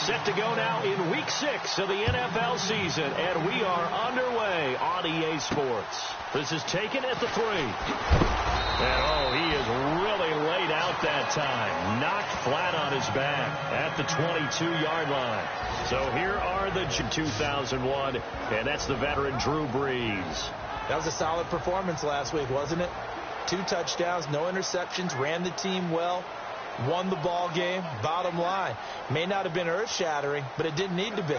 Set to go now in Week 6 of the NFL season, and we are underway on EA Sports. This is taken at the 3. And, he is really laid out that time. Knocked flat on his back at the 22-yard line. So here are the 2001, and that's the veteran Drew Brees. That was a solid performance last week, wasn't it? 2 touchdowns, no interceptions, ran the team well, won the ball game. Bottom line, may not have been earth-shattering, but it didn't need to be.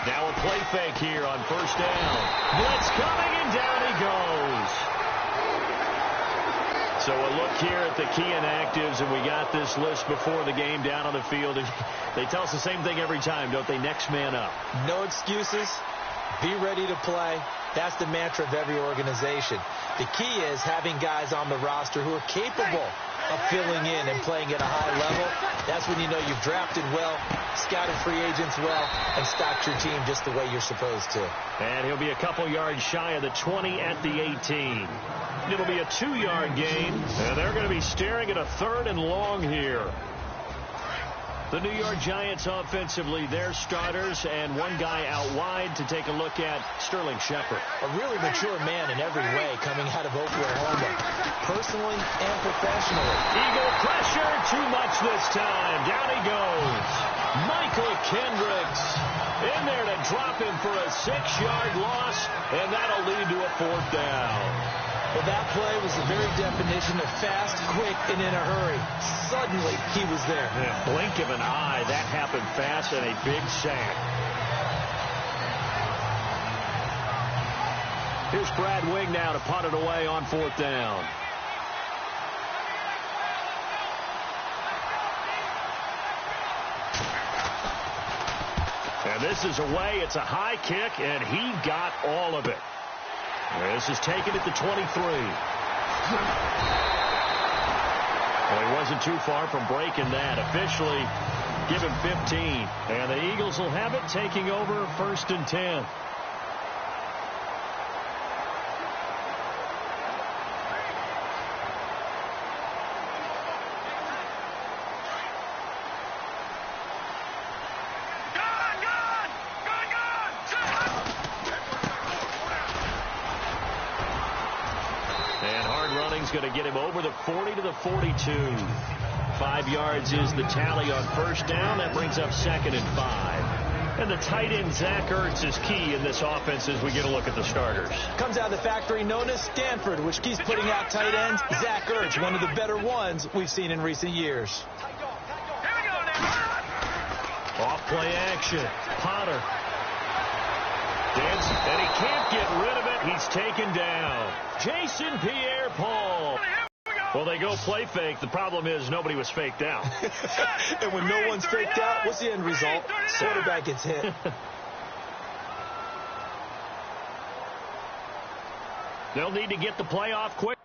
Now a play fake here on first down. Blitz coming, and down he goes. So a look here at the key inactives, and we got this list before the game down on the field. They tell us the same thing every time, don't they? Next man up. No excuses. Be ready to play. That's the mantra of every organization. The key is having guys on the roster who are capable of filling in and playing at a high level. That's when you know you've drafted well, scouted free agents well, and stocked your team just the way you're supposed to. And he'll be a couple yards shy of the 20 at the 18. It'll be a 2-yard gain, and they're going to be staring at a 3rd and long here. The New York Giants offensively, their starters, and one guy out wide to take a look at, Sterling Shepard. A really mature man in every way coming out of Oklahoma, personally and professionally. Eagle pressure, too much this time. Down he goes. Michael Kendricks in there to drop him for a 6-yard loss, and that'll lead to a 4th down. Well, that play was the very definition of fast, quick, and in a hurry. Suddenly, he was there. Yeah, blink of an eye, that happened fast, and a big sack. Here's Brad Wing now to punt it away on 4th down. And this is away. It's a high kick, and he got all of it. This is taken at the 23. Well, he wasn't too far from breaking that. Officially, give him 15. And the Eagles will have it, taking over 1st and 10. Going to get him over the 40 to the 42. 5 yards is the tally on first down. That brings up 2nd and 5. And the tight end, Zach Ertz, is key in this offense as we get a look at the starters. Comes out of the factory known as Stanford, which keeps putting out tight ends. Zach Ertz, one of the better ones we've seen in recent years. Off play action. Potter. And he can't get rid of it. He's taken down. Jason Pierre-Paul. Well, they go play fake. The problem is nobody was faked out. And when no one's faked out, what's the end result? Quarterback gets hit. They'll need to get the play off quick.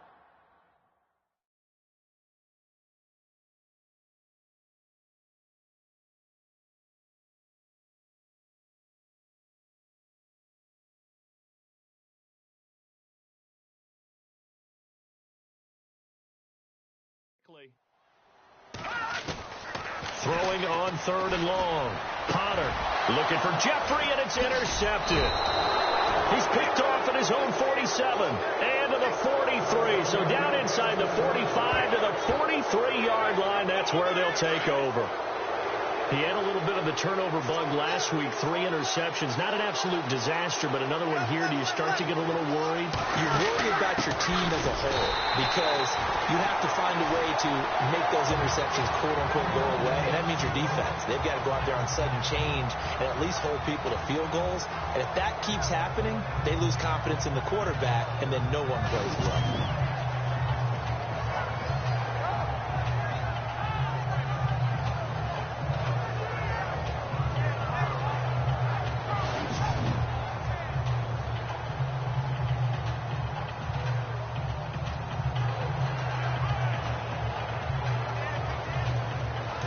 Throwing on 3rd and long. Potter looking for Jeffrey, and it's intercepted. He's picked off at his own 47 and to the 43. So down inside the 45 to the 43-yard line. That's where they'll take over. He had a little bit of the turnover bug last week, 3 interceptions. Not an absolute disaster, but another one here. Do you start to get a little worried? You're worried about your team as a whole because you have to find a way to make those interceptions, quote-unquote, go away, and that means your defense. They've got to go out there on sudden change and at least hold people to field goals. And if that keeps happening, they lose confidence in the quarterback, and then no one plays well.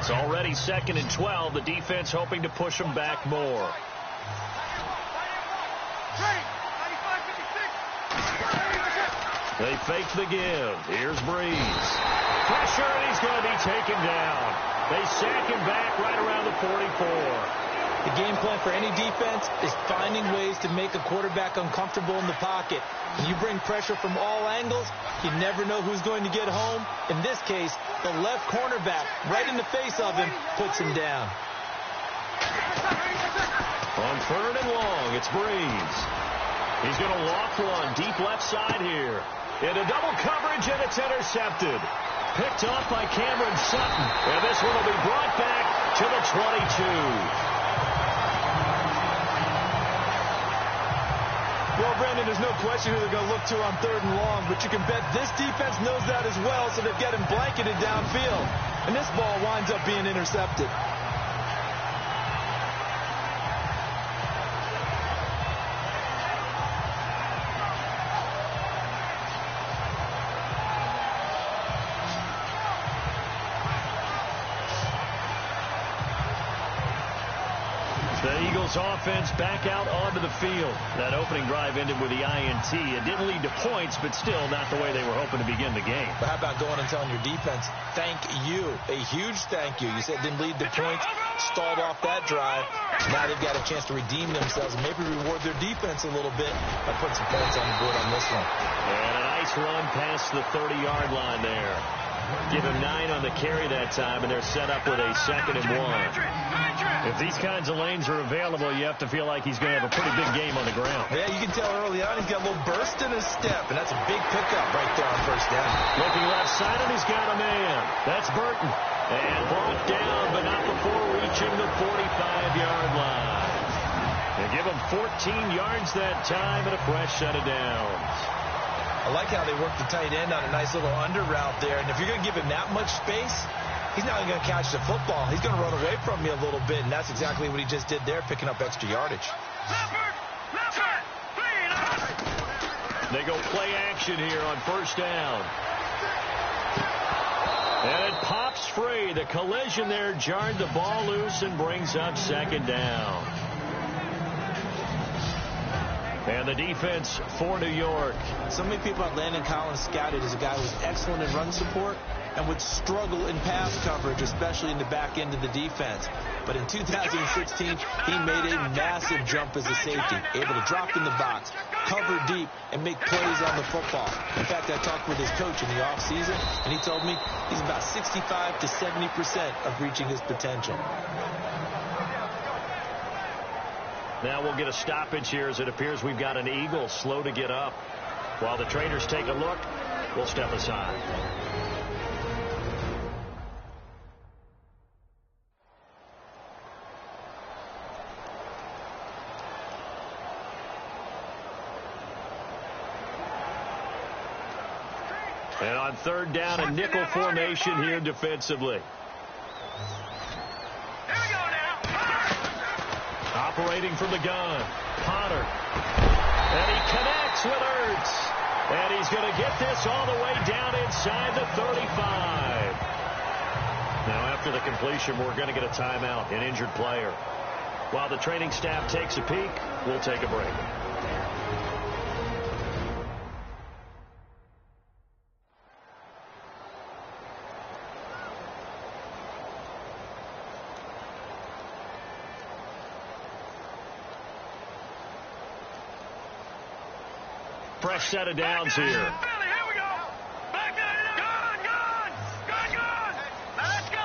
It's already 2nd and 12. The defense hoping to push them back more. They fake the give. Here's Breeze. Pressure, and he's going to be taken down. They sack him back right around the 44. The game plan for any defense is finding ways to make a quarterback uncomfortable in the pocket. When you bring pressure from all angles, you never know who's going to get home. In this case, the left cornerback, right in the face of him, puts him down. On 3rd and long, it's Breeze. He's going to loft one deep left side here. Into double coverage, and it's intercepted. Picked off by Cameron Sutton. And this one will be brought back to the 22. Well, Brandon, there's no question who they're going to look to on 3rd and long, but you can bet this defense knows that as well, so they've got him blanketed downfield. And this ball winds up being intercepted. The Eagles offense back out onto the field. That opening drive ended with the INT. It didn't lead to points, but still not the way they were hoping to begin the game. But how about going and telling your defense, thank you, a huge thank you. You said it didn't lead to points, stalled off that drive. Now they've got a chance to redeem themselves and maybe reward their defense a little bit by putting some points on the board on this one. And a nice run past the 30-yard line there. Give him 9 on the carry that time, and they're set up with a 2nd and 1. If these kinds of lanes are available, you have to feel like he's going to have a pretty big game on the ground. Yeah, you can tell early on he's got a little burst in his step, and that's a big pickup right there on 1st down. Looking left side, and he's got a man. That's Burton. And brought down, but not before reaching the 45-yard line. They give him 14 yards that time and a fresh set of downs. I like how they work the tight end on a nice little under route there. And if you're going to give him that much space, he's not going to catch the football. He's going to run away from you a little bit, and that's exactly what he just did there, picking up extra yardage. They go play action here on 1st down. And it pops free. The collision there jarred the ball loose and brings up 2nd down. And the defense for New York. So many people at Landon Collins scouted as a guy who was excellent in run support and would struggle in pass coverage, especially in the back end of the defense. But in 2016, he made a massive jump as a safety, able to drop in the box, cover deep, and make plays on the football. In fact, I talked with his coach in the offseason, and he told me he's about 65 to 70% of reaching his potential. Now we'll get a stoppage here as it appears we've got an Eagle slow to get up. While the trainers take a look, we'll step aside. And on 3rd down, a nickel formation here defensively. Operating from the gun, Potter. And he connects with Ertz. And he's going to get this all the way down inside the 35. Now, after the completion, we're going to get a timeout, an injured player. While the training staff takes a peek, we'll take a break. Fresh set of downs here. Here we go. Back Let's go.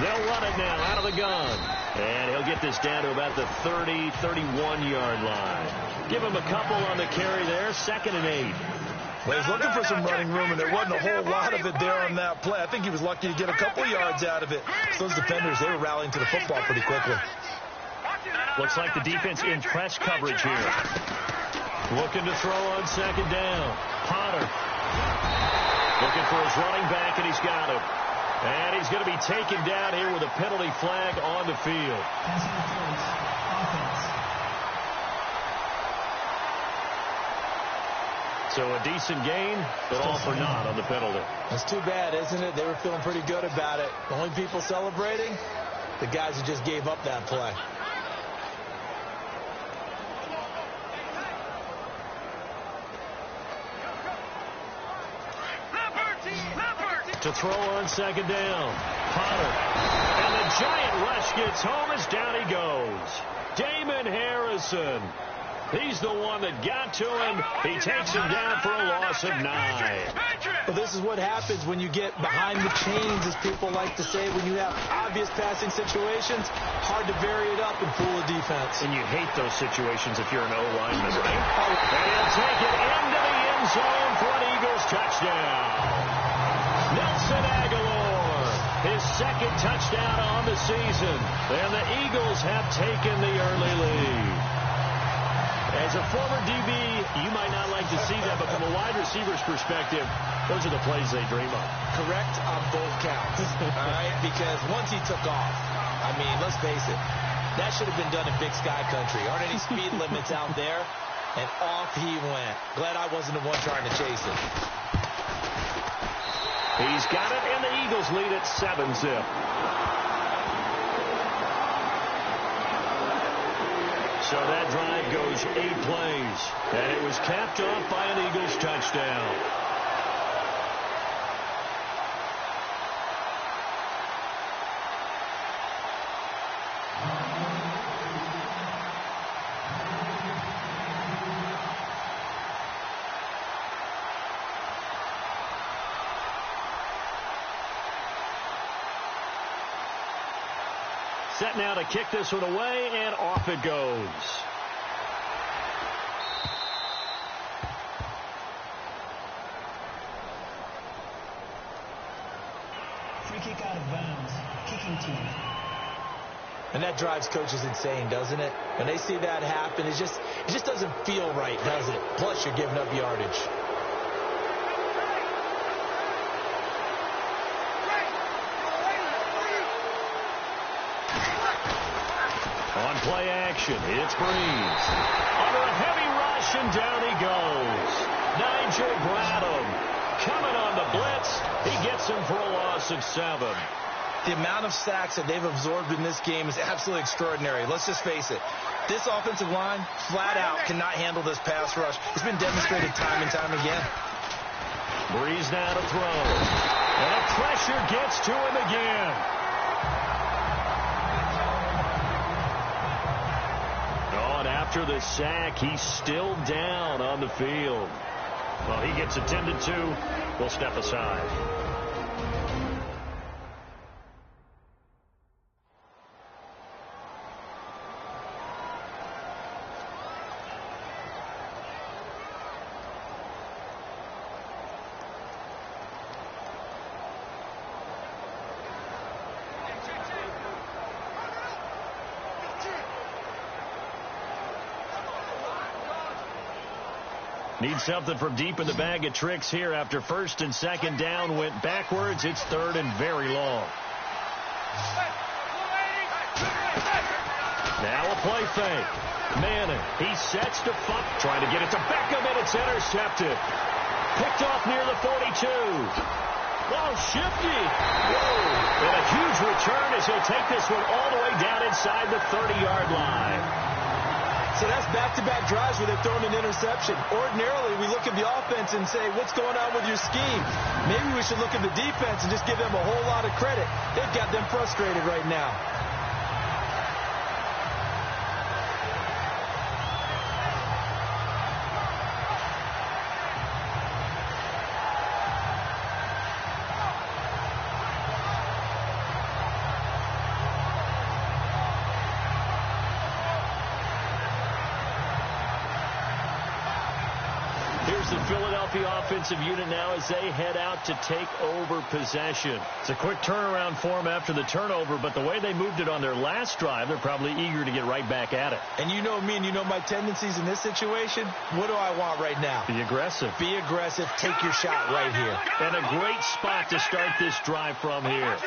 They'll run it now out of the gun. And he'll get this down to about the 30, 31-yard line. Give him a couple on the carry there. 2nd and 8. Well, he's looking for some running room, and there wasn't a whole lot of it there on that play. I think he was lucky to get a couple yards out of it. So those defenders, they were rallying to the football pretty quickly. Looks like the defense in press coverage here. Looking to throw on 2nd down. Potter. Looking for his running back, and he's got him. And he's going to be taken down here with a penalty flag on the field. So a decent gain, but all for naught on the penalty. That's too bad, isn't it? They were feeling pretty good about it. The only people celebrating, the guys who just gave up that play. to throw on second down. Potter. And the giant rush gets home as down he goes. Damon Harrison. He's the one that got to him. He takes him down for a loss of 9. Well, this is what happens when you get behind the chains, as people like to say. When you have obvious passing situations, hard to vary it up and fool a defense. And you hate those situations if you're an O-lineman, right? And he'll take it into the end zone for an Eagles touchdown. Nelson Aguilar, his second touchdown on the season. And the Eagles have taken the early lead. As a former DB, you might not like to see that, but from a wide receiver's perspective, those are the plays they dream of. Correct on both counts, all right? Because once he took off, I mean, let's face it, that should have been done in Big Sky Country. Aren't any speed limits out there? And off he went. Glad I wasn't the one trying to chase him. He's got it, and the Eagles lead at 7-zip. So that drive goes 8 plays, and it was capped off by an Eagles touchdown. Set now to kick this one away, and off it goes. Free kick out of bounds. Kicking team. And that drives coaches insane, doesn't it? When they see that happen, it just doesn't feel right, does it? Plus, you're giving up yardage. On play action, it's Breeze. Under a heavy rush, and down he goes. Nigel Bradham coming on the blitz. He gets him for a loss of 7. The amount of sacks that they've absorbed in this game is absolutely extraordinary. Let's just face it. This offensive line, flat out, cannot handle this pass rush. It's been demonstrated time and time again. Breeze now to throw. And the pressure gets to him again. After the sack, he's still down on the field. Well, he gets attended to. We'll step aside. Need something from deep in the bag of tricks here after first and second down went backwards. It's third and very long. Now a play fake. Madden, he sets to Funk, trying to get it to Beckham, and it's intercepted. Picked off near the 42. Oh, shifty. Whoa. And a huge return as he'll take this one all the way down inside the 30-yard line. So that's back-to-back drives where they've thrown an interception. Ordinarily, we look at the offense and say, what's going on with your scheme? Maybe we should look at the defense and just give them a whole lot of credit. They've got them frustrated right now. The Philadelphia offensive unit now as they head out to take over possession. It's a quick turnaround for them after the turnover, but the way they moved it on their last drive, they're probably eager to get right back at it. And you know me and you know my tendencies in this situation. What do I want right now? Be aggressive. Be aggressive. Take your shot right here. And a great spot to start this drive from here.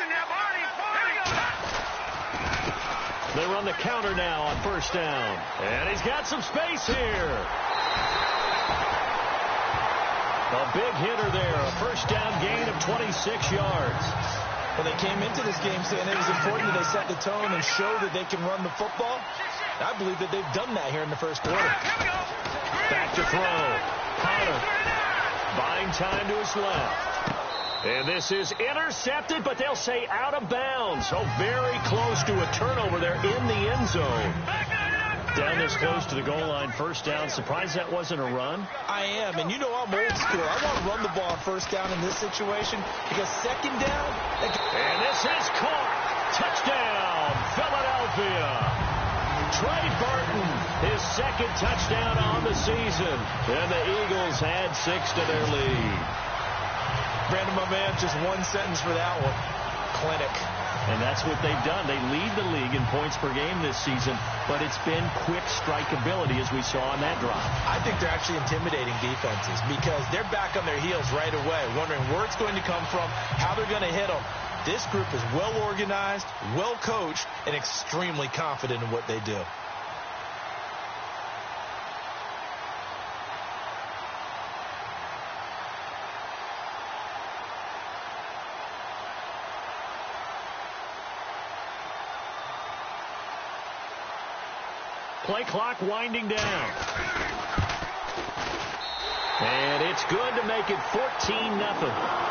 They run the counter now on first down. And he's got some space here. A big hitter there, a first down gain of 26 yards. Well, they came into this game saying it was important that they set the tone and show that they can run the football. I believe that they've done that here in the first quarter. Back to throw. Potter buying time to his left. And this is intercepted, but they'll say out of bounds. So very close to a turnover there in the end zone. Down this close to the goal line, first down. Surprised that wasn't a run? I am, and you know I'm old school. I want to run the ball first down in this situation because second down. And this is caught. Touchdown, Philadelphia. Trey Burton, his second touchdown on the season. And the Eagles add 6 to their lead. Brandon, my man, just one sentence for that one. Clinic. And that's what they've done. They lead the league in points per game this season, but it's been quick strikeability as we saw on that drive. I think they're actually intimidating defenses because they're back on their heels right away, wondering where it's going to come from, how they're going to hit them. This group is well organized, well coached, and extremely confident in what they do. Play clock winding down. And it's good to make it 14-0.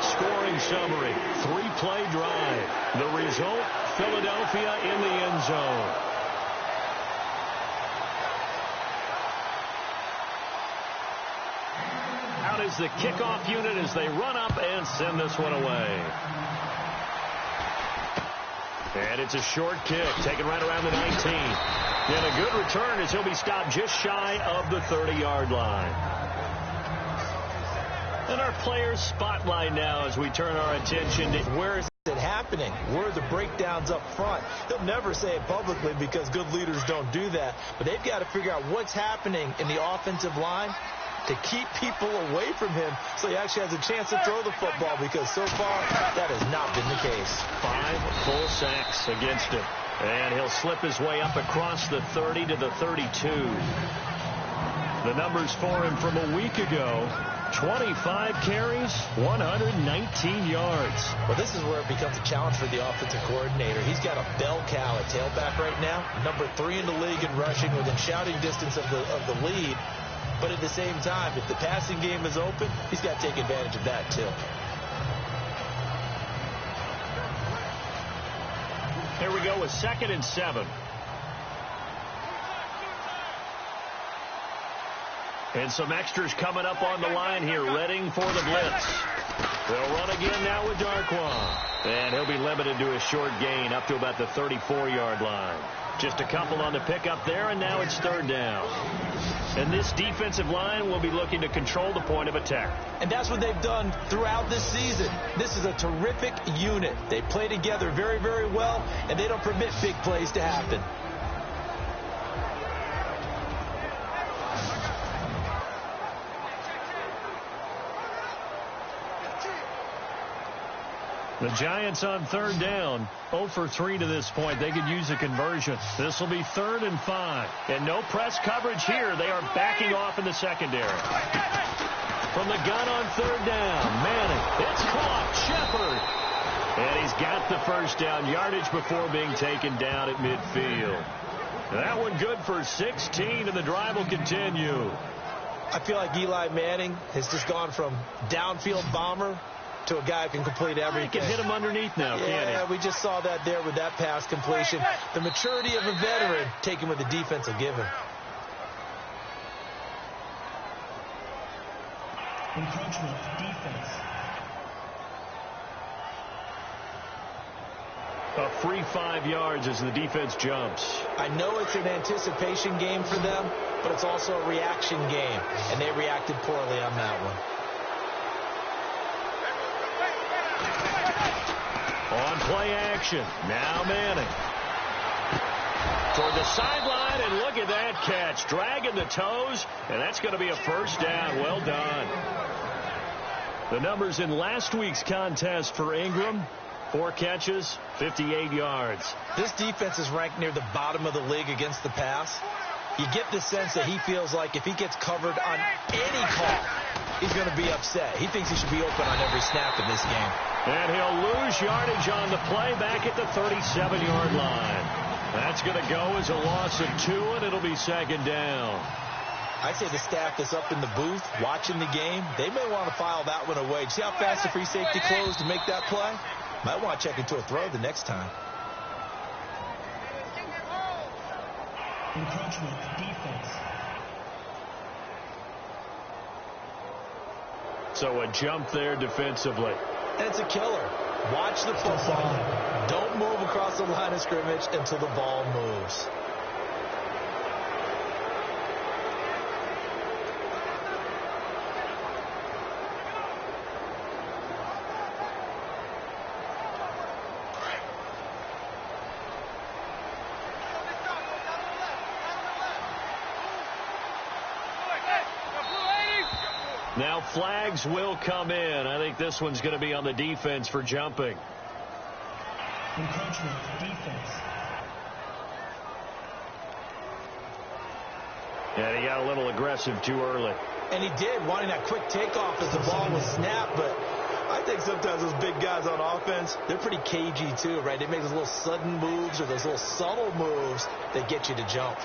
Scoring summary, 3-play drive. The result, Philadelphia in the end zone. Out is the kickoff unit as they run up and send this one away. And it's a short kick, taken right around the 19. And a good return as he'll be stopped just shy of the 30-yard line. And our players spotlight now as we turn our attention to where is it happening? Where are the breakdowns up front? They'll never say it publicly because good leaders don't do that. But they've got to figure out what's happening in the offensive line to keep people away from him so he actually has a chance to throw the football, because so far that has not been the case. 5 full sacks against him. And he'll slip his way up across the 30 to the 32. The numbers for him from a week ago: 25 carries, 119 yards. Well, this is where it becomes a challenge for the offensive coordinator. He's got a bell cow at tailback right now, number 3 in the league in rushing, within shouting distance of the lead. But at the same time, if the passing game is open, he's got to take advantage of that too. Here we go with 2nd and 7. And some extras coming up on the line here, readying for the blitz. They'll run again now with Darquan. And he'll be limited to a short gain up to about the 34-yard line. Just a couple on the pickup there, and now it's 3rd down. And this defensive line will be looking to control the point of attack. And that's what they've done throughout this season. This is a terrific unit. They play together very, very well, and they don't permit big plays to happen. The Giants on 3rd down, 0 for 3 to this point. They could use a conversion. This will be 3rd and 5. And no press coverage here. They are backing off in the secondary. From the gun on 3rd down, Manning. It's caught. Shepard. And he's got the first down, yardage before being taken down at midfield. That one good for 16, and the drive will continue. I feel like Eli Manning has just gone from downfield bomber to a guy who can complete everything. He can hit him underneath now, can't he? Yeah, we just saw that there with that pass completion. The maturity of a veteran taken with the defense will give him. Encroachment, defense. A free 5 yards as the defense jumps. I know it's an anticipation game for them, but it's also a reaction game, and they reacted poorly on that one. On play action, now Manning. Toward the sideline, and look at that catch. Dragging the toes, and that's going to be a first down. Well done. The numbers in last week's contest for Ingram: 4 catches, 58 yards. This defense is ranked near the bottom of the league against the pass. You get the sense that he feels like if he gets covered on any call, he's going to be upset. He thinks he should be open on every snap in this game. And he'll lose yardage on the play back at the 37-yard line. That's going to go as a loss of 2, and it'll be 2nd down. I'd say the staff that's up in the booth watching the game, they may want to file that one away. See how fast the free safety closed to make that play? Might want to check into a throw the next time. Encroachment, defense. So a jump there defensively. And it's a killer. Watch the football. Don't move across the line of scrimmage until the ball moves. Now flags will come in. I think this one's going to be on the defense for jumping. Encroachment, defense. And he got a little aggressive too early. And he did, wanting that quick takeoff as the ball was snapped. But I think sometimes those big guys on offense, they're pretty cagey too, right? They make those little sudden moves or those little subtle moves that get you to jump.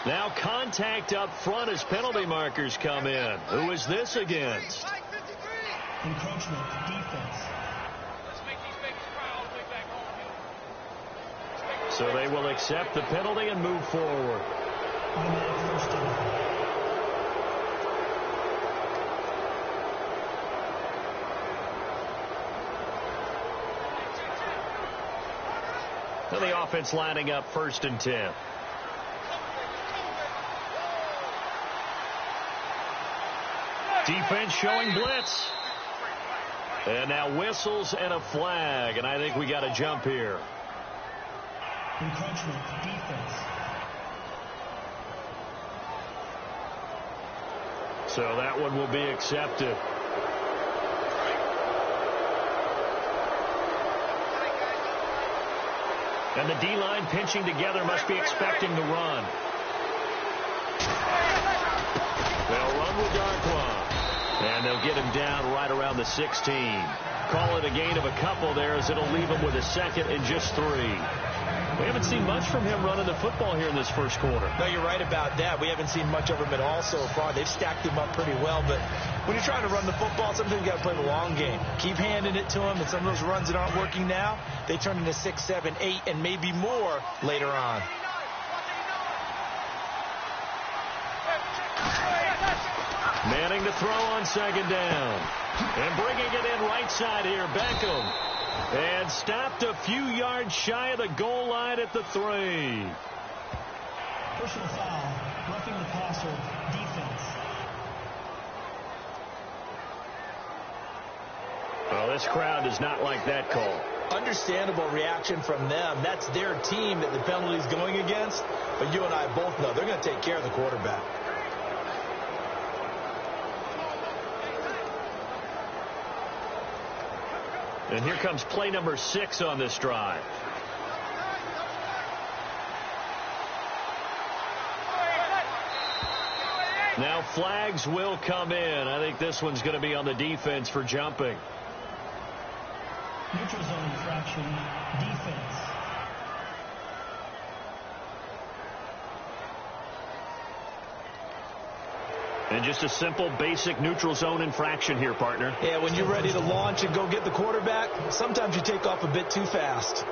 Now contact up front as penalty markers come in. Who is this against? Encroachment, defense. So they will accept the penalty and move forward. Automatic first down. So the offense lining up 1st and 10. Defense showing blitz. And now whistles and a flag. And I think we got a jump here. Encroachment, defense. So that one will be accepted. And the D-line pinching together must be expecting the run. They'll run with Darkwa. And they'll get him down right around the 16. Call it a gain of a couple there as it'll leave him with a 2nd and just 3. We haven't seen much from him running the football here in this first quarter. No, you're right about that. We haven't seen much of him at all so far. They've stacked him up pretty well. But when you're trying to run the football, sometimes you got to play the long game. Keep handing it to him. And some of those runs that aren't working now, they turn into 6, 7, 8, and maybe more later on. Manning to throw on 2nd down. And bringing it in right side here, Beckham. And stopped a few yards shy of the goal line at the 3. Personal foul, roughing the passer, defense. Well, this crowd does not like that call. Understandable reaction from them. That's their team that the penalty's going against. But you and I both know they're going to take care of the quarterback. And here comes play number 6 on this drive. Now flags will come in. I think this one's going to be on the defense for jumping. Neutral zone infraction, defense. And just a simple, basic neutral zone infraction here, partner. Yeah, when you're ready to launch and go get the quarterback, sometimes you take off a bit too fast.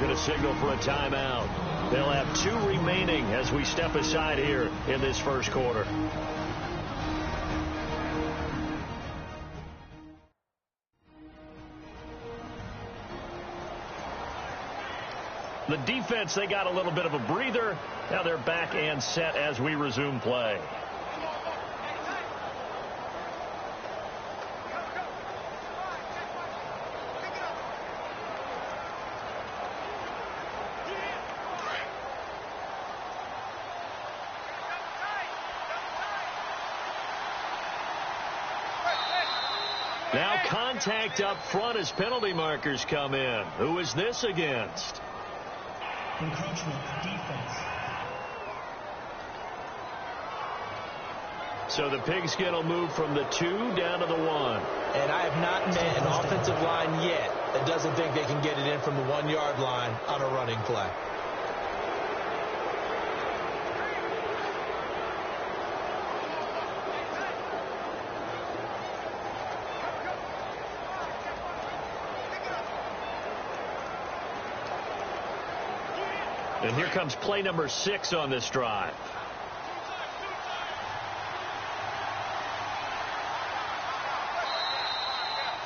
Going to signal for a timeout. They'll have 2 remaining as we step aside here in this first quarter. The defense, they got a little bit of a breather. Now they're back and set as we resume play. Now contact up front as penalty markers come in. Who is this against? Encroachment, defense. So the pigskin will move from the 2 down to the 1. And I have not met an offensive line yet that doesn't think they can get it in from the 1-yard line on a running play. And here comes play number 6 on this drive.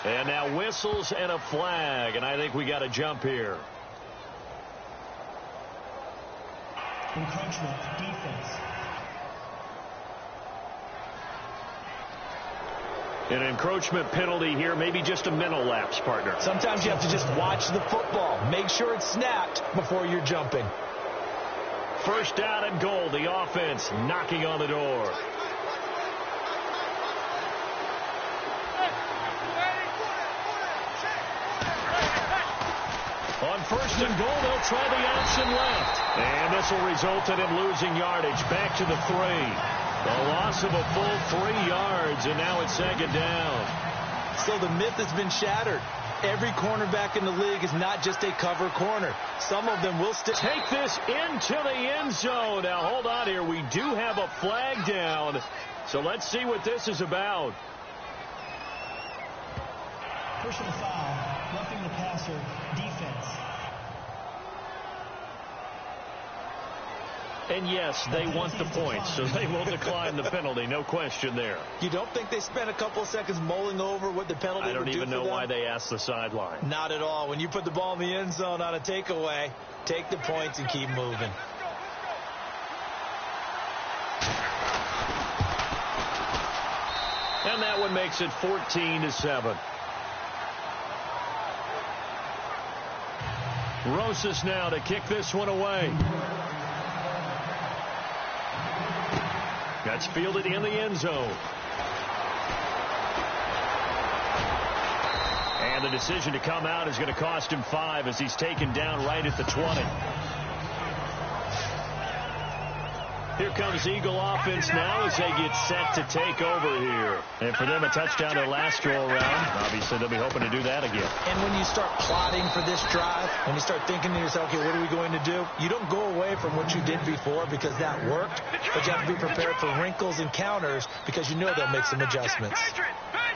And now whistles and a flag, and I think we got a jump here. Encroachment, defense. An encroachment penalty here, maybe just a mental lapse, partner. Sometimes you have to just watch the football. Make sure it's snapped before you're jumping. First down and goal, the offense knocking on the door. On first and goal, they'll try the option left. And this will result in him losing yardage. Back to the 3. A loss of a full 3 yards, and now it's 2nd down. So the myth has been shattered. Every cornerback in the league is not just a cover corner. Some of them will still take this into the end zone. Now, hold on here. We do have a flag down. So let's see what this is about. Personal foul. Roughing the passer. Defense. And yes, they want the points, so they will decline the penalty. No question there. You don't think they spent a couple of seconds mulling over what the penalty would do for them? I don't even know why they asked the sideline. Not at all. When you put the ball in the end zone on a takeaway, take the points and keep moving. And that one makes it 14-7. Rosas now to kick this one away. That's fielded in the end zone. And the decision to come out is going to cost him 5 as he's taken down right at the 20. Here comes Eagle offense now as they get set to take over here. And for them, a touchdown their last go-around. Obviously, they'll be hoping to do that again. And when you start plotting for this drive, when you start thinking to yourself, okay, what are we going to do? You don't go away from what you did before because that worked, but you have to be prepared for wrinkles and counters because you know they'll make some adjustments.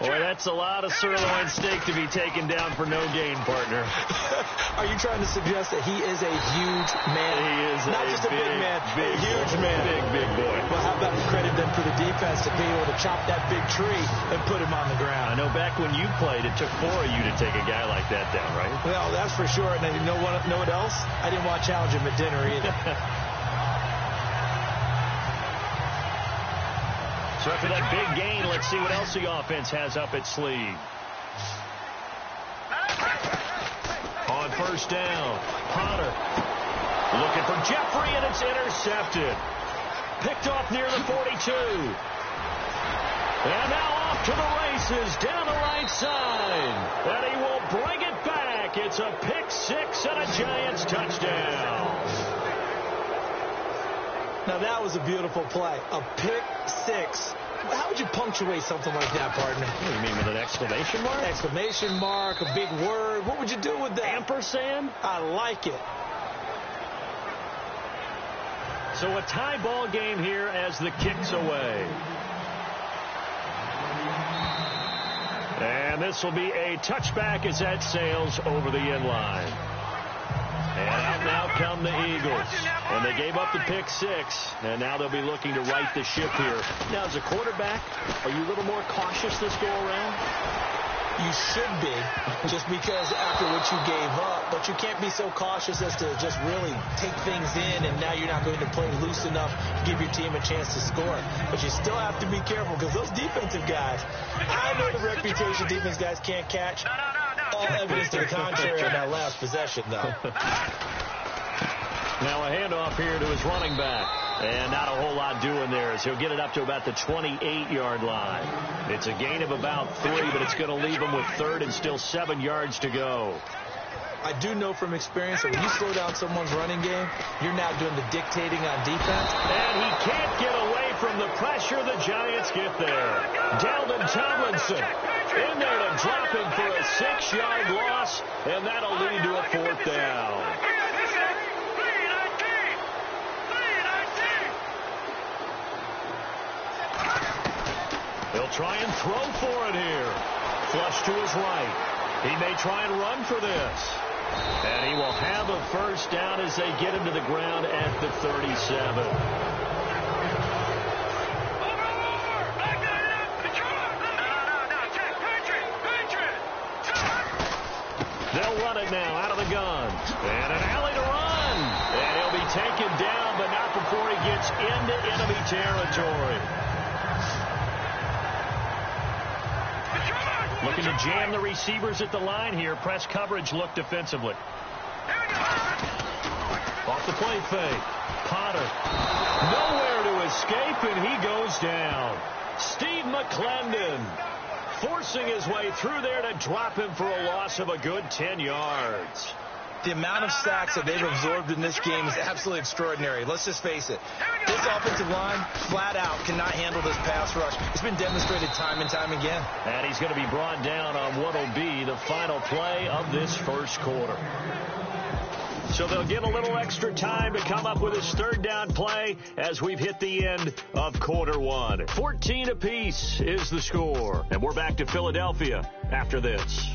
Boy, that's a lot of sirloin steak to be taken down for no gain, partner. Are you trying to suggest that he is a huge man? He is not just a big man, a huge man. Big boy. Well, how about the credit then for the defense to be able to chop that big tree and put him on the ground? I know back when you played, it took 4 of you to take a guy like that down, right? Well, that's for sure. And you know what else? I didn't want to challenge him at dinner either. So after that big gain, let's see what else the offense has up its sleeve. On first down, Potter looking for Jeffrey, and it's intercepted. Picked off near the 42. And now off to the races down the right side. And he will bring it back. It's a pick 6 and a Giants touchdown. Now that was a beautiful play. A pick 6. How would you punctuate something like that, partner? What do you mean, with an exclamation mark? Exclamation mark, a big word. What would you do with that? Ampersand? I like it. So a tie ball game here as the kick's away. And this will be a touchback as that sails over the end line. And out now come the Eagles. And they gave up the pick 6. And now they'll be looking to right the ship here. Now, as a quarterback, are you a little more cautious this go around? You should be, just because after what you gave up. But you can't be so cautious as to just really take things in, and now you're not going to play loose enough to give your team a chance to score. But you still have to be careful, because those defensive guys, I know the reputation defense guys can't catch. All evidence to the contrary on that last possession, though. Now a handoff here to his running back. And not a whole lot doing there as he'll get it up to about the 28-yard line. It's a gain of about 3, but it's going to leave him with 3rd and still 7 yards to go. I do know from experience that when you slow down someone's running game, you're now doing the dictating on defense. And he can't get away from the pressure. The Giants get there. Dalvin Tomlinson in there to drop him for a 6-yard loss, and that'll lead to a 4th down. He'll try and throw for it here. Flush to his right. He may try and run for this. And he will have a 1st down as they get him to the ground at the 37. They'll run it now out of the gun. And an alley to run. And he'll be taken down, but not before he gets into enemy territory. Looking to jam the receivers at the line here. Press coverage look defensively. Off the play fake. Potter. Nowhere to escape, and he goes down. Steve McClendon forcing his way through there to drop him for a loss of a good 10 yards. The amount of sacks that they've absorbed in this game is absolutely extraordinary. Let's just face it. This offensive line, flat out, cannot handle this pass rush. It's been demonstrated time and time again. And he's going to be brought down on what will be the final play of this 1st quarter. So they'll get a little extra time to come up with his 3rd down play as we've hit the end of quarter 1. 14 apiece is the score. And we're back to Philadelphia after this.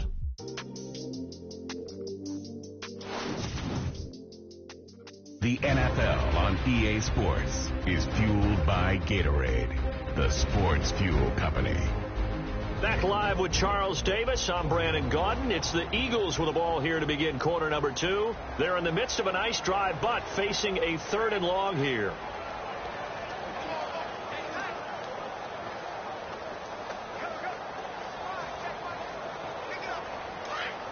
The NFL on EA Sports is fueled by Gatorade, the sports fuel company. Back live with Charles Davis. I'm Brandon Gaudin. It's the Eagles with the ball here to begin quarter number 2. They're in the midst of a nice drive, but facing a 3rd and long here.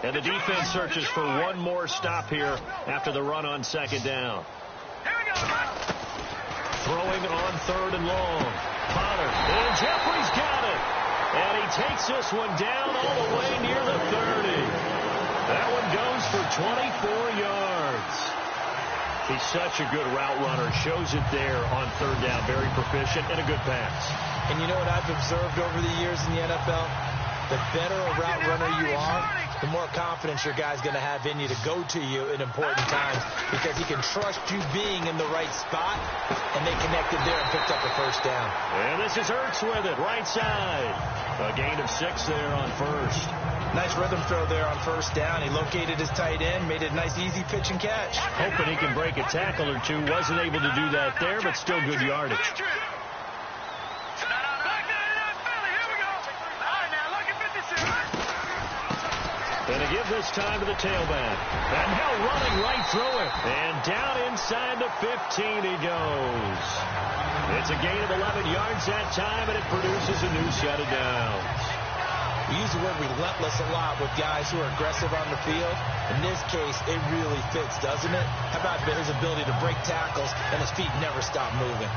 And the defense searches for one more stop here after the run on 2nd down. Throwing on 3rd and long. Potter. And Jeffrey's got it. And he takes this one down all the way near the 30. That one goes for 24 yards. He's such a good route runner. Shows it there on 3rd down. Very proficient and a good pass. And you know what I've observed over the years in the NFL? The better a route runner you are, the more confidence your guy's going to have in you to go to you in important times because he can trust you being in the right spot, and they connected there and picked up the 1st down. And this is Ertz with it, right side. A gain of 6 there on 1st. Nice rhythm throw there on 1st down. He located his tight end, made it a nice easy pitch and catch. Hoping he can break a tackle or two. Wasn't able to do that there, but still good yardage. And to give this time to the tailback. And now running right through it. And down inside the 15 he goes. It's a gain of 11 yards that time, and it produces a new set of downs. We use the word relentless a lot with guys who are aggressive on the field. In this case, it really fits, doesn't it? How about his ability to break tackles and his feet never stop moving?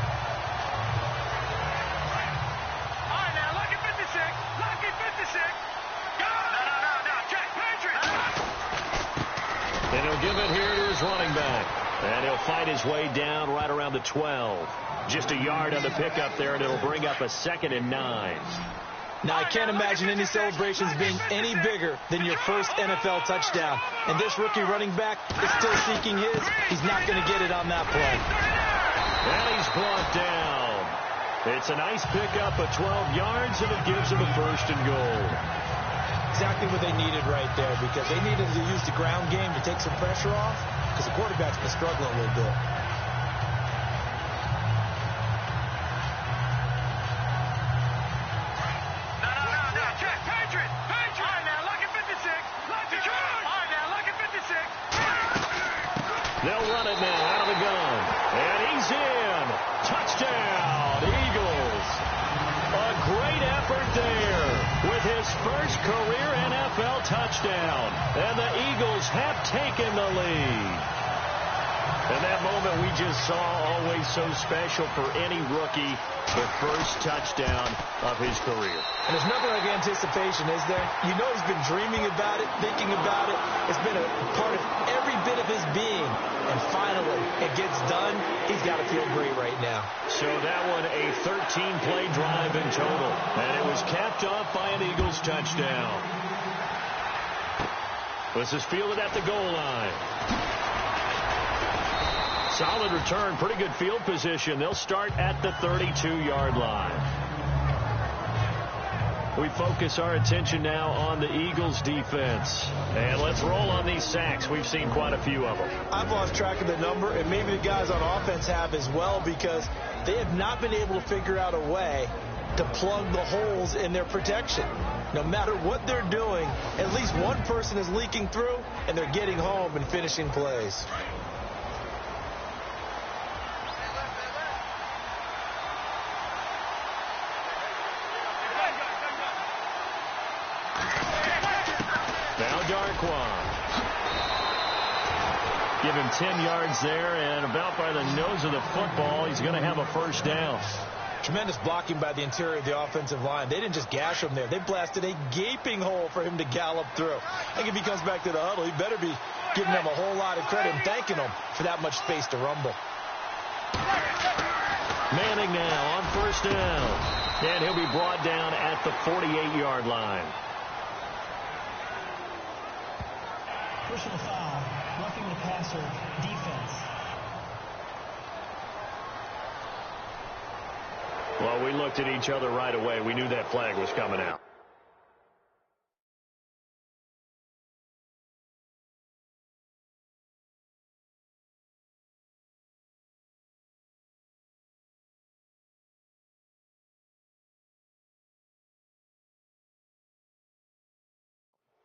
And he'll give it here to his running back. And he'll fight his way down right around the 12. Just a yard on the pickup there, and it'll bring up a 2nd and 9. Now, I can't imagine any celebrations being any bigger than your first NFL touchdown. And this rookie running back is still seeking his. He's not going to get it on that play. And he's brought down. It's a nice pickup of 12 yards, and it gives him a 1st and goal. Exactly what they needed right there, because they needed to use the ground game to take some pressure off, because the quarterback's been struggling a little bit. They'll run it now out of the gun. And he's in. Touchdown, Eagles. A great effort there with his first career NFL touchdown. And the Eagles have taken the lead. And that moment we just saw, always so special for any rookie, the first touchdown of his career. And there's nothing like anticipation, is there? You know he's been dreaming about it, thinking about it. It's been a part of every bit of his being. And finally, it gets done. He's got to feel great right now. So that one, a 13-play drive in total. And it was capped off by an Eagles touchdown. This is fielded at the goal line. Solid return, pretty good field position. They'll start at the 32-yard line. We focus our attention now on the Eagles defense. And let's roll on these sacks. We've seen quite a few of them. I've lost track of the number, and maybe the guys on offense have as well, because they have not been able to figure out a way to plug the holes in their protection. No matter what they're doing, at least one person is leaking through, and they're getting home and finishing plays. Give him 10 yards there, and about by the nose of the football, he's going to have a first down. Tremendous blocking by the interior of the offensive line. They didn't just gash him there. They blasted a gaping hole for him to gallop through. I think if he comes back to the huddle, he better be giving them a whole lot of credit and thanking them for that much space to rumble. Manning now on first down, and he'll be brought down at the 48-yard line. Personal foul, roughing the passer, defense. Well, we looked at each other right away. We knew that flag was coming out.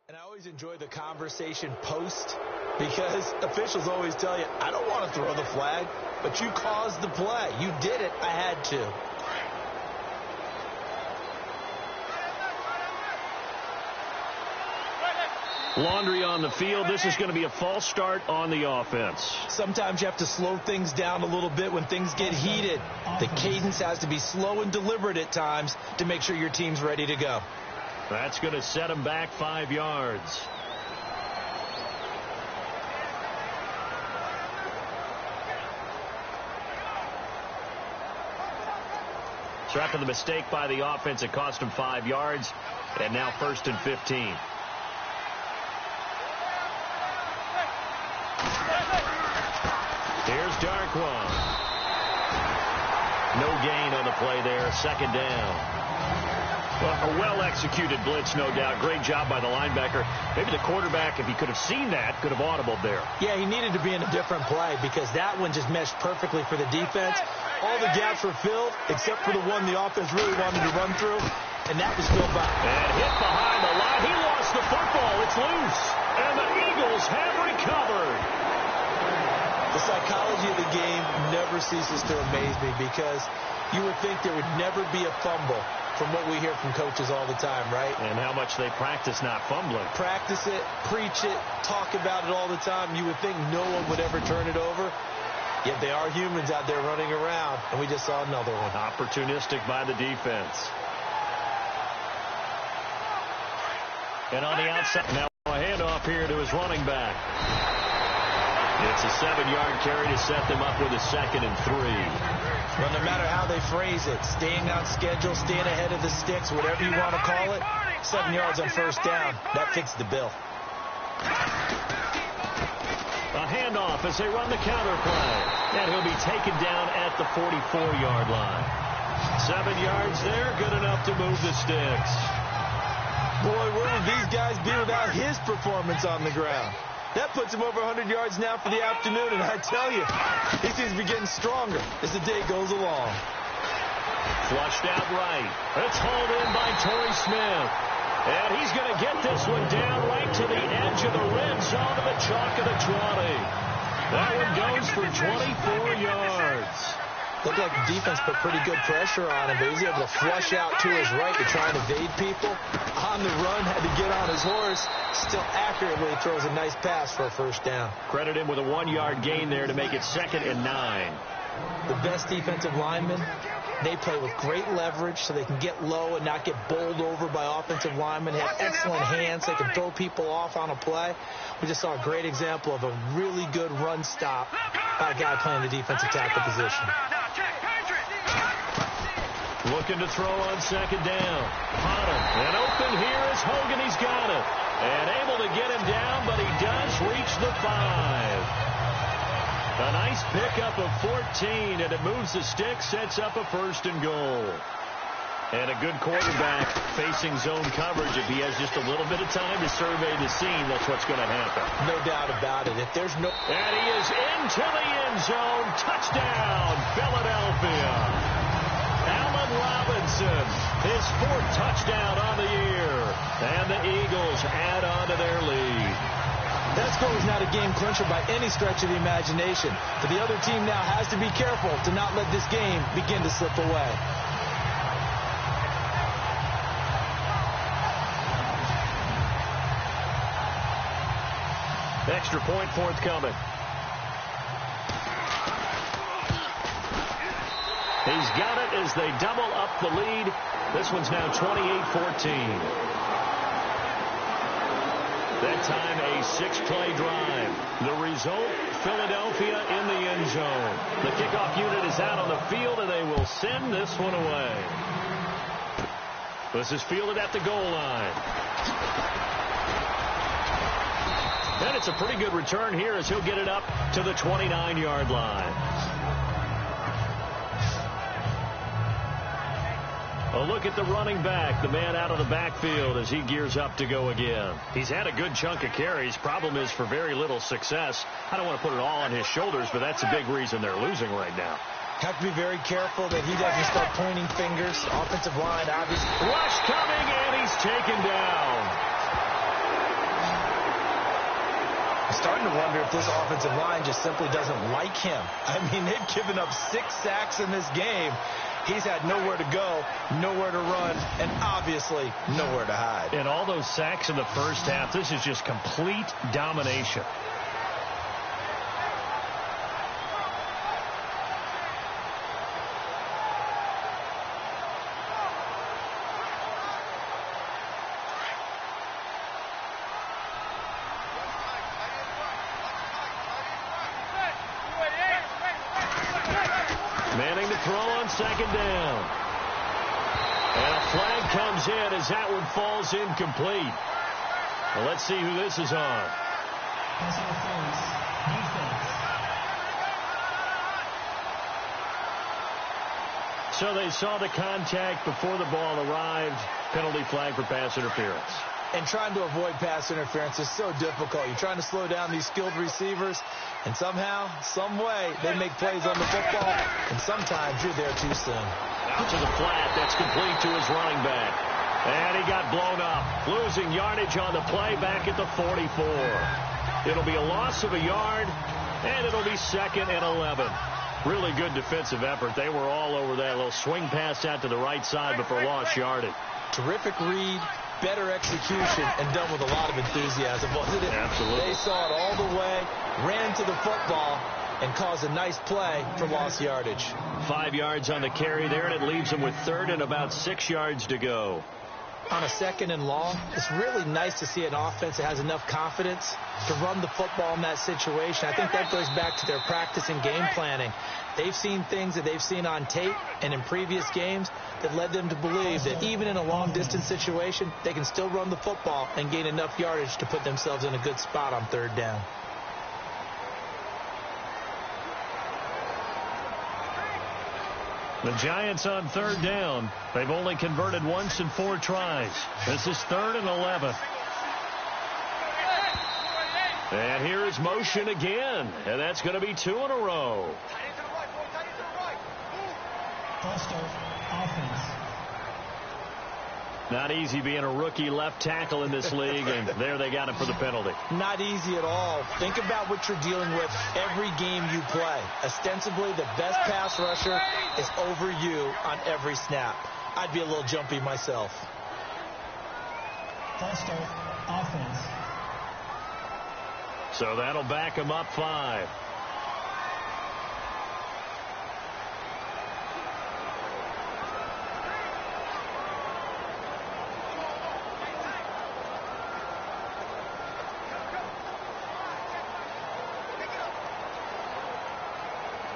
And I always enjoy the conversation post, because officials always tell you, I don't want to throw the flag, but you caused the play. You did it. I had to. Laundry on the field. This is going to be a false start on the offense. Sometimes you have to slow things down a little bit when things get heated. The cadence has to be slow and deliberate at times to make sure your team's ready to go. That's going to set him back 5 yards. So after the mistake by the offense, it cost him 5 yards. And now 1st and 15. Here's Darkwan. No gain on the play there. 2nd down. Well, a well-executed blitz, no doubt. Great job by the linebacker. Maybe the quarterback, if he could have seen that, could have audibled there. Yeah, he needed to be in a different play, because that one just meshed perfectly for the defense. All the gaps were filled, except for the one the offense really wanted to run through, and that was filled by. And hit behind the line. He lost the football. It's loose. And the Eagles have recovered. The psychology of the game never ceases to amaze me, because you would think there would never be a fumble from what we hear from coaches all the time, right? And how much they practice not fumbling. Practice it, preach it, talk about it all the time. You would think no one would ever turn it over. Yet they are humans out there running around, and we just saw another one. Opportunistic by the defense. And on the outside, now a handoff here to his running back. It's a 7-yard carry to set them up with a 2nd and 3. Well, no matter how they phrase it, staying on schedule, staying ahead of the sticks, whatever you want to call it, 7 yards on first down, that fits the bill. A handoff as they run the counter play. And he'll be taken down at the 44-yard line. 7 yards there, good enough to move the sticks. Boy, where would these guys be without his performance on the ground? That puts him over 100 yards now for the afternoon, and I tell you, he seems to be getting stronger as the day goes along. Flushed out right. It's hauled in by Torrey Smith. And he's going to get this one down right to the edge of the red zone of the chalk of the 20. That one goes for 24 yards. Looked like the defense put pretty good pressure on him, but he's able to flush out to his right to try and evade people. On the run, had to get on his horse. Still accurately throws a nice pass for a first down. Credit him with a 1-yard gain there to make it 2nd and 9. The best defensive linemen, they play with great leverage so they can get low and not get bowled over by offensive linemen. They have excellent hands. They can throw people off on a play. We just saw a great example of a really good run stop by a guy playing the defensive tackle position. Looking to throw on 2nd down. Potter, and open here is Hogan. He's got it. And able to get him down, but he does reach the 5. A nice pickup of 14, and it moves the stick, sets up a 1st and goal. And a good quarterback facing zone coverage. If he has just a little bit of time to survey the scene, that's what's going to happen. No doubt about it. If there's no... And he is into the end zone. Touchdown, Philadelphia. Allen Robinson, his 4th touchdown on the year. And the Eagles add on to their lead. That score is not a game clincher by any stretch of the imagination. But the other team now has to be careful to not let this game begin to slip away. Extra point forthcoming. He's got it as they double up the lead. This one's now 28-14. That time a 6-play drive. The result, Philadelphia in the end zone. The kickoff unit is out on the field, and they will send this one away. This is fielded at the goal line. And it's a pretty good return here as he'll get it up to the 29-yard line. A look at the running back, the man out of the backfield as he gears up to go again. He's had a good chunk of carries. Problem is for very little success. I don't want to put it all on his shoulders, but that's a big reason they're losing right now. Have to be very careful that he doesn't start pointing fingers. Offensive line, obviously. Rush coming, and he's taken down. I'm starting to wonder if this offensive line just simply doesn't like him. I mean, they've given up 6 sacks in this game. He's had nowhere to go, nowhere to run, and obviously nowhere to hide. And all those sacks in the first half, this is just complete domination. Manning to throw on 2nd down. And a flag comes in as that one falls incomplete. Well, let's see who this is on. Pass interference. Defense. So they saw the contact before the ball arrived. Penalty flag for pass interference. And trying to avoid pass interference is so difficult. You're trying to slow down these skilled receivers, and somehow, some way, they make plays on the football, and sometimes you're there too soon. Out to the flat. That's complete to his running back. And he got blown up. Losing yardage on the play back at the 44. It'll be a loss of a yard, and it'll be 2nd and 11. Really good defensive effort. They were all over that little swing pass out to the right side, but for lost yardage. Terrific read, better execution, and done with a lot of enthusiasm, wasn't it? Absolutely. They saw it all the way, ran to the football, and caused a nice play for lost yardage. 5 yards on the carry there, and it leaves them with 3rd and about 6 yards to go. On a 2nd and long, it's really nice to see an offense that has enough confidence to run the football in that situation. I think that goes back to their practice and game planning. They've seen things that they've seen on tape and in previous games that led them to believe that even in a long-distance situation, they can still run the football and gain enough yardage to put themselves in a good spot on 3rd down. The Giants on 3rd down. They've only converted once in 4 tries. This is 3rd and 11. And here is motion again. And that's going to be 2 in a row. False start. Offense. Not easy being a rookie left tackle in this league, and there they got him for the penalty. Not easy at all. Think about what you're dealing with every game you play. Ostensibly, the best pass rusher is over you on every snap. I'd be a little jumpy myself. False start, offense. So that'll back him up 5.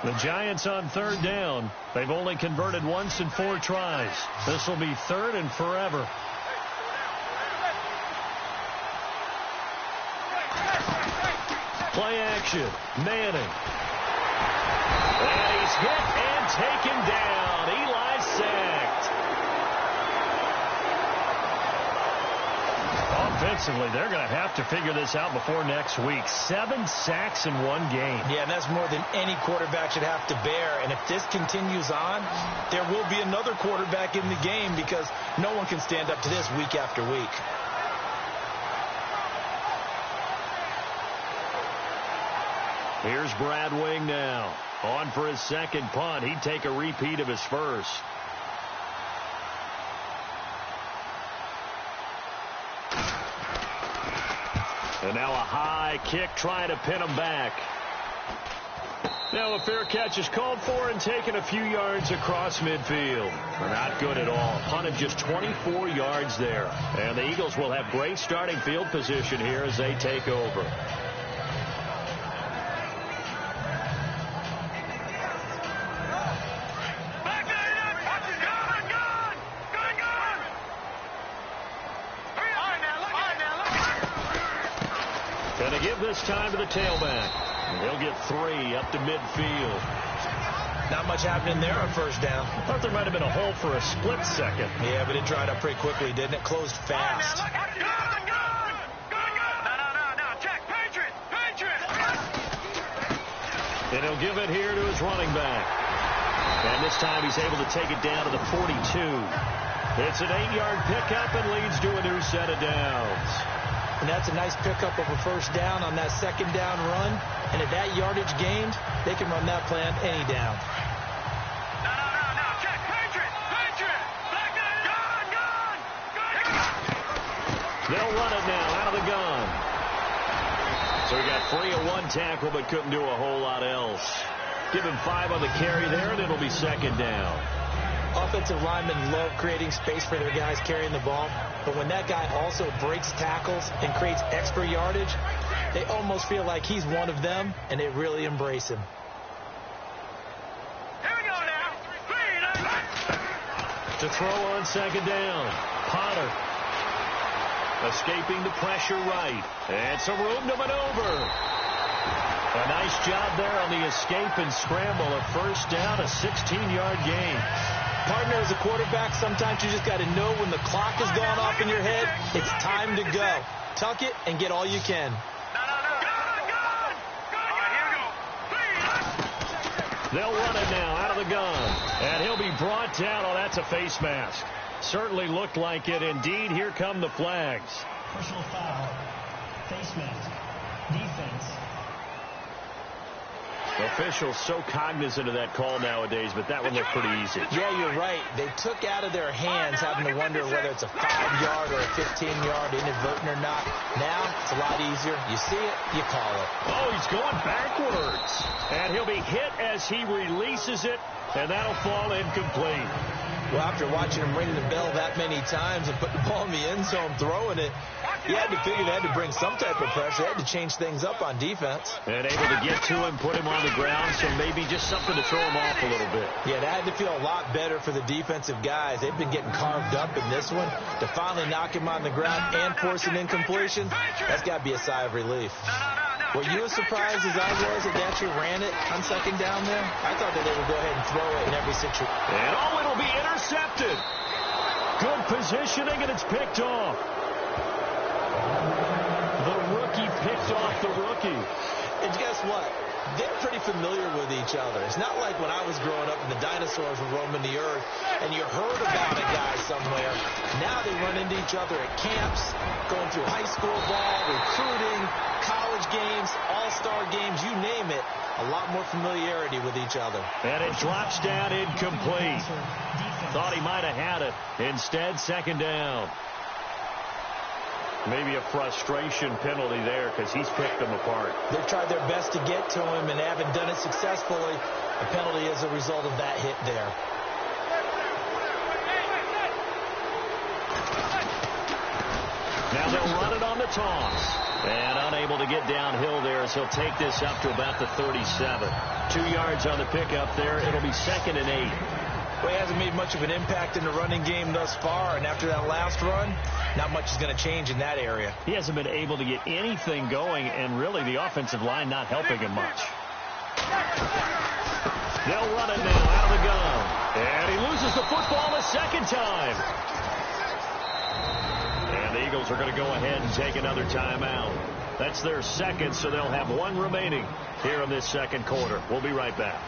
The Giants on 3rd down. They've only converted once in 4 tries. This will be 3rd and forever. Play action. Manning. And he's hit and taken down. Eli sacked. Offensively, they're going to have to figure this out before next week. 7 sacks in 1 game. Yeah, and that's more than any quarterback should have to bear. And if this continues on, there will be another quarterback in the game because no one can stand up to this week after week. Here's Brad Wing now. On for his second punt. He'd take a repeat of his first. And now a high kick trying to pin him back. Now a fair catch is called for and taken a few yards across midfield. Not good at all. Punt of just 24 yards there. And the Eagles will have great starting field position here as they take over. And they give this time to the tailback. And he'll get 3 up to midfield. Not much happening there on first down. Thought there might have been a hole for a split second. Yeah, but it dried up pretty quickly, didn't it? Closed fast. No, check. Patriot. And he'll give it here to his running back. And this time he's able to take it down to the 42. It's an 8-yard pickup and leads to a new set of downs. And that's a nice pickup of a first down on that second down run. And at that yardage gained, they can run that play on any down. No, check. Patriot. Back there. Gun. They'll run it now out of the gun. So he got free of 1 tackle but couldn't do a whole lot else. Give him 5 on the carry there, and it'll be second down. Offensive linemen love creating space for their guys carrying the ball. But when that guy also breaks tackles and creates extra yardage, they almost feel like he's one of them, and they really embrace him. Here we go now. To throw on second down. Potter. Escaping the pressure right. And some room to maneuver. A nice job there on the escape and scramble. A first down, a 16-yard gain. Partner, as a quarterback, sometimes you just got to know when the clock has gone off in your head, it's time to go. Tuck it and get all you can. They'll run it now out of the gun. And he'll be brought down. Oh, that's a face mask. Certainly looked like it. Indeed, here come the flags. Personal foul. Face mask. Defense. Officials so cognizant of that call nowadays, but that one looked pretty easy. Yeah, you're right. They took out of their hands having to wonder whether it's a 5-yard or a 15-yard, inadvertent or not. Now, it's a lot easier. You see it, you call it. Oh, he's going backwards. And he'll be hit as he releases it, and that'll fall incomplete. Well, after watching him ring the bell that many times and put the ball in the end zone throwing it, you had to figure they had to bring some type of pressure. They had to change things up on defense. And able to get to him, put him on the ground, so maybe just something to throw him off a little bit. Yeah, that had to feel a lot better for the defensive guys. They've been getting carved up in this one. To finally knock him on the ground and force an incompletion, that's got to be a sigh of relief. Were you as surprised as I was that they actually ran it on second down there? I thought that they would go ahead and throw it in every situation. And it'll be intercepted. Good positioning, and it's picked off. The rookie picked off the rookie. And guess what? they're pretty familiar with each other. It's not like when I was growing up and the dinosaurs were roaming the earth and you heard about a guy somewhere. Now they run into each other at camps, going through high school ball, recruiting, college games, all-star games, you name it. A lot more familiarity with each other. And it drops down incomplete. Thought he might have had it. Instead, second down. Maybe a frustration penalty there because he's picked them apart. They've tried their best to get to him and haven't done it successfully. A penalty as a result of that hit there. Now they'll run it on the toss. And unable to get downhill there as he'll take this up to about the 37. 2 yards on the pickup there. It'll be 2nd and 8. Well, he hasn't made much of an impact in the running game thus far, and after that last run, not much is going to change in that area. He hasn't been able to get anything going, and really the offensive line not helping him much. They'll run it now out of the gun. And he loses the football a second time. And the Eagles are going to go ahead and take another timeout. That's their second, so they'll have 1 remaining here in this second quarter. We'll be right back.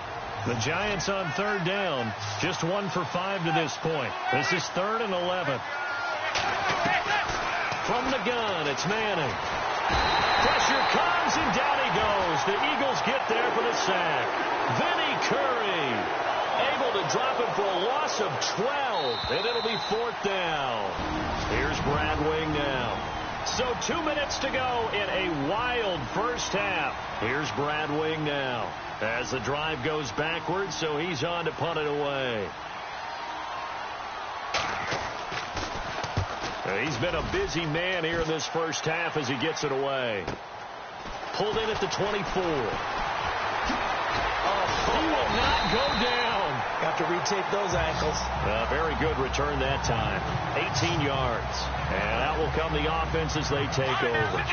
The Giants on 3rd down, just 1 for 5 to this point. This is 3rd and 11. From the gun, it's Manning. Pressure comes, and down he goes. The Eagles get there for the sack. Vinny Curry able to drop it for a loss of 12, and it'll be 4th down. Here's Brad Wing now. So 2 minutes to go in a wild first half. Here's Brad Wing now as the drive goes backwards, so he's on to punt it away. He's been a busy man here in this first half as he gets it away. Pulled in at the 24. He will not go down. Have to retake those ankles. Very good return that time. 18 yards. And out will come the offense as they take over.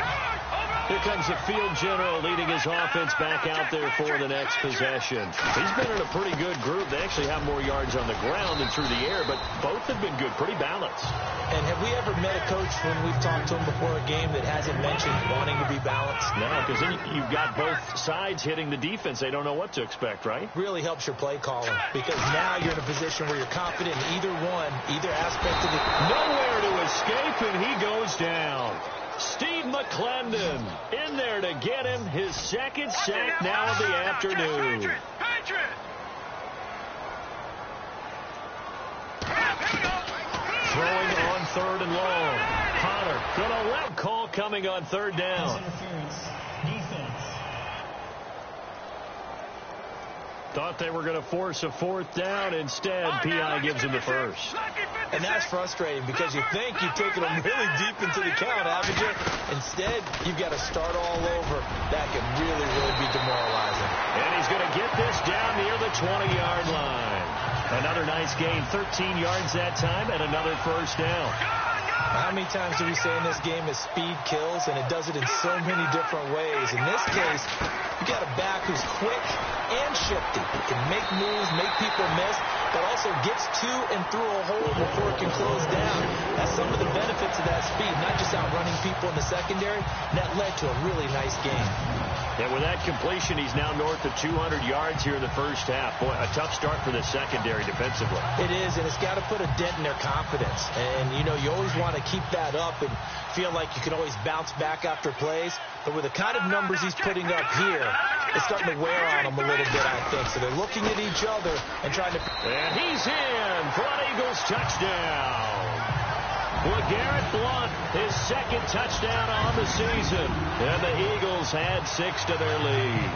Here comes the field general leading his offense back out there for the next possession. He's been in a pretty good group. They actually have more yards on the ground than through the air, but both have been good, pretty balanced. And have we ever met a coach when we've talked to him before a game that hasn't mentioned wanting to be balanced? No, because then you've got both sides hitting the defense. They don't know what to expect, right? Really helps your play calling because now you're in a position where you're confident in either one, either aspect of the... Nowhere to escape, and he goes down. Steve McClendon in there to get him his second sack now of the afternoon. Throwing on 3rd and long. Potter got a route call coming on 3rd down. Thought they were going to force a 4th down. Instead, P.I. gives him the first. And that's frustrating because you think you've taken them really deep into the count, haven't you? Instead, you've got to start all over. That can really, really be demoralizing. And he's going to get this down near the 20-yard line. Another nice gain, 13 yards that time, and another first down. How many times do we say in this game that speed kills, and it does it in so many different ways? In this case, you got a back who's quick and shifty. He can make moves, make people miss, but also gets to and through a hole before it can close down. That's some of the benefits of that speed, not just outrunning people in the secondary. That led to a really nice game. And with that completion, he's now north of 200 yards here in the first half. Boy, a tough start for the secondary defensively. It is, and it's got to put a dent in their confidence. And, you know, you always want to keep that up and feel like you can always bounce back after plays. But with the kind of numbers he's putting up here, it's starting to wear on them a little bit, I think. So they're looking at each other and trying to... And he's in for an Eagles touchdown. LeGarrette Blount, his second touchdown on the season. And the Eagles had 6 to their lead.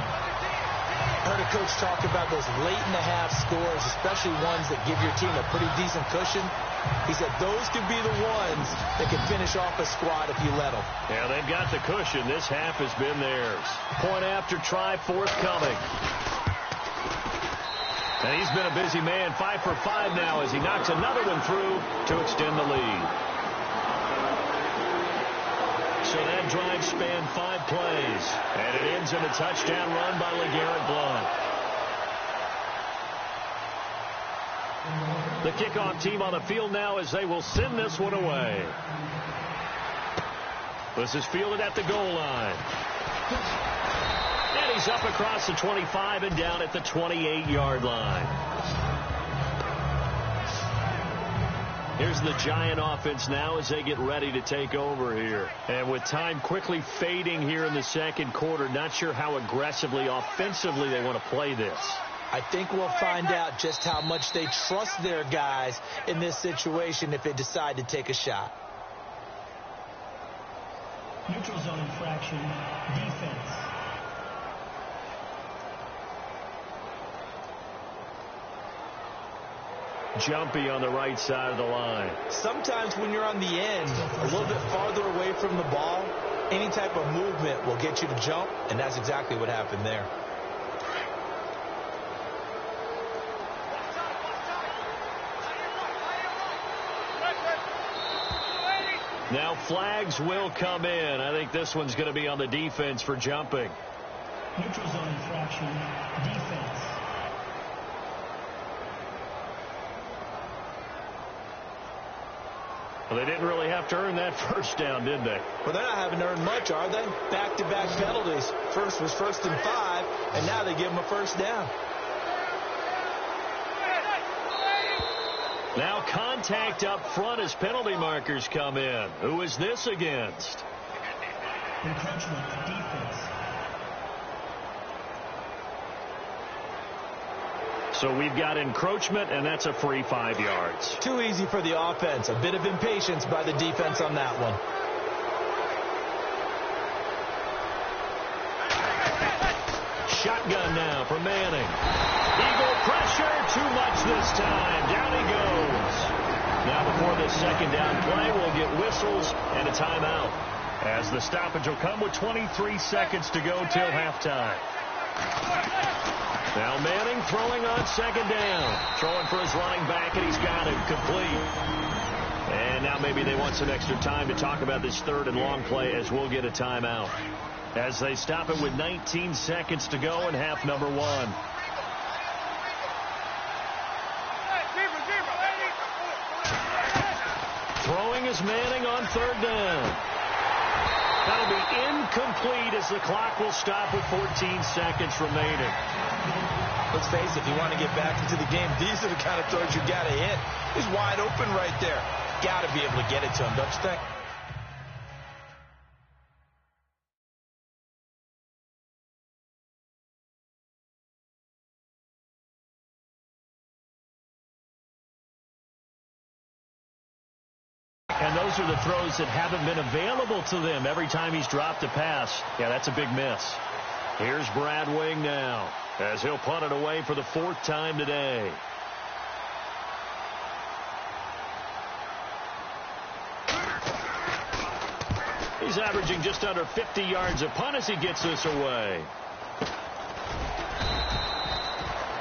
I heard a coach talk about those late-in-the-half scores, especially ones that give your team a pretty decent cushion. He said those could be the ones that can finish off a squad if you let them. Yeah, they've got the cushion. This half has been theirs. Point after try forthcoming. And he's been a busy man, 5 for 5 now as he knocks another one through to extend the lead. So that drive spanned 5 plays, and it ends in a touchdown run by LeGarrette Blount. The kickoff team on the field now as they will send this one away. This is fielded at the goal line. And he's up across the 25 and down at the 28-yard line. Here's the Giant offense now as they get ready to take over here. And with time quickly fading here in the second quarter, not sure how aggressively, offensively they want to play this. I think we'll find out just how much they trust their guys in this situation if they decide to take a shot. Neutral zone infraction, defense. Jumpy on the right side of the line. Sometimes when you're on the end, a little bit farther away from the ball, any type of movement will get you to jump, and that's exactly what happened there. Now flags will come in. I think this one's going to be on the defense for jumping. Neutral zone infraction, defense. Well, they didn't really have to earn that first down, did they? Well, they're not having to earn much, are they? Back-to-back penalties. First was 1st and 5, and now they give them a first down. Now contact up front as penalty markers come in. Who is this against? Encroachment, defense. So we've got encroachment, and that's a free 5 yards. Too easy for the offense. A bit of impatience by the defense on that one. Shotgun now for Manning. Eagle pressure, too much this time. Down he goes. Now before this second down play, we'll get whistles and a timeout, as the stoppage will come with 23 seconds to go till halftime. Now Manning throwing on second down. Throwing for his running back, and he's got it complete. And now maybe they want some extra time to talk about this third and long play, as we'll get a timeout, as they stop it with 19 seconds to go in half number 1. Throwing is Manning on third down. That'll be incomplete as the clock will stop with 14 seconds remaining. Let's face it, if you want to get back into the game, these are the kind of throws you got to hit. He's wide open right there. Got to be able to get it to him, don't you think? And those are the throws that haven't been available to them every time he's dropped a pass. Yeah, that's a big miss. Here's Brad Wing now, as he'll punt it away for the 4th time today. He's averaging just under 50 yards a punt as he gets this away.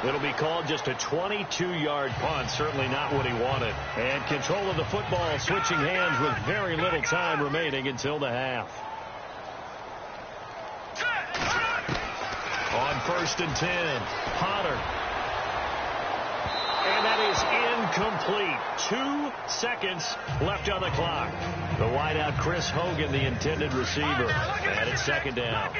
It'll be called just a 22-yard punt. Certainly not what he wanted. And control of the football switching hands with very little time remaining until the half. On 1st and 10, Potter. And that is incomplete. 2 seconds left on the clock. The wideout, Chris Hogan, the intended receiver. And it's second down.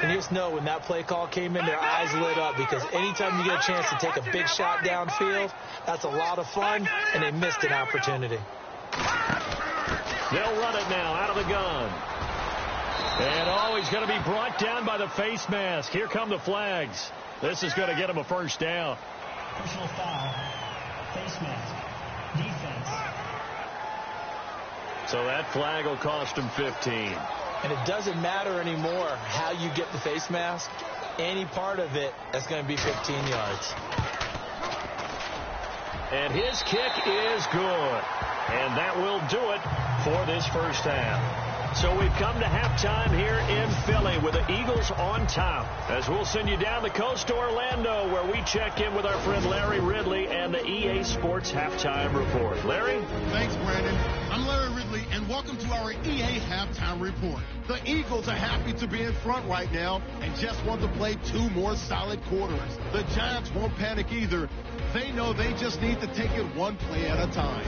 And you just know when that play call came in, their eyes lit up, because anytime you get a chance to take a big shot downfield, that's a lot of fun, and they missed an opportunity. They'll run it now out of the gun. And he's going to be brought down by the face mask. Here come the flags. This is going to get him a first down. Personal foul, face mask, defense. So that flag will cost him 15. And it doesn't matter anymore how you get the face mask. Any part of it, that's going to be 15 yards. And his kick is good. And that will do it for this first half. So we've come to halftime here in Philly with the Eagles on top, as we'll send you down the coast to Orlando, where we check in with our friend Larry Ridley and the EA Sports Halftime Report. Larry? Thanks, Brandon. I'm Larry Ridley, and welcome to our EA Halftime Report. The Eagles are happy to be in front right now and just want to play 2 more solid quarters. The Giants won't panic either. They know they just need to take it 1 play at a time.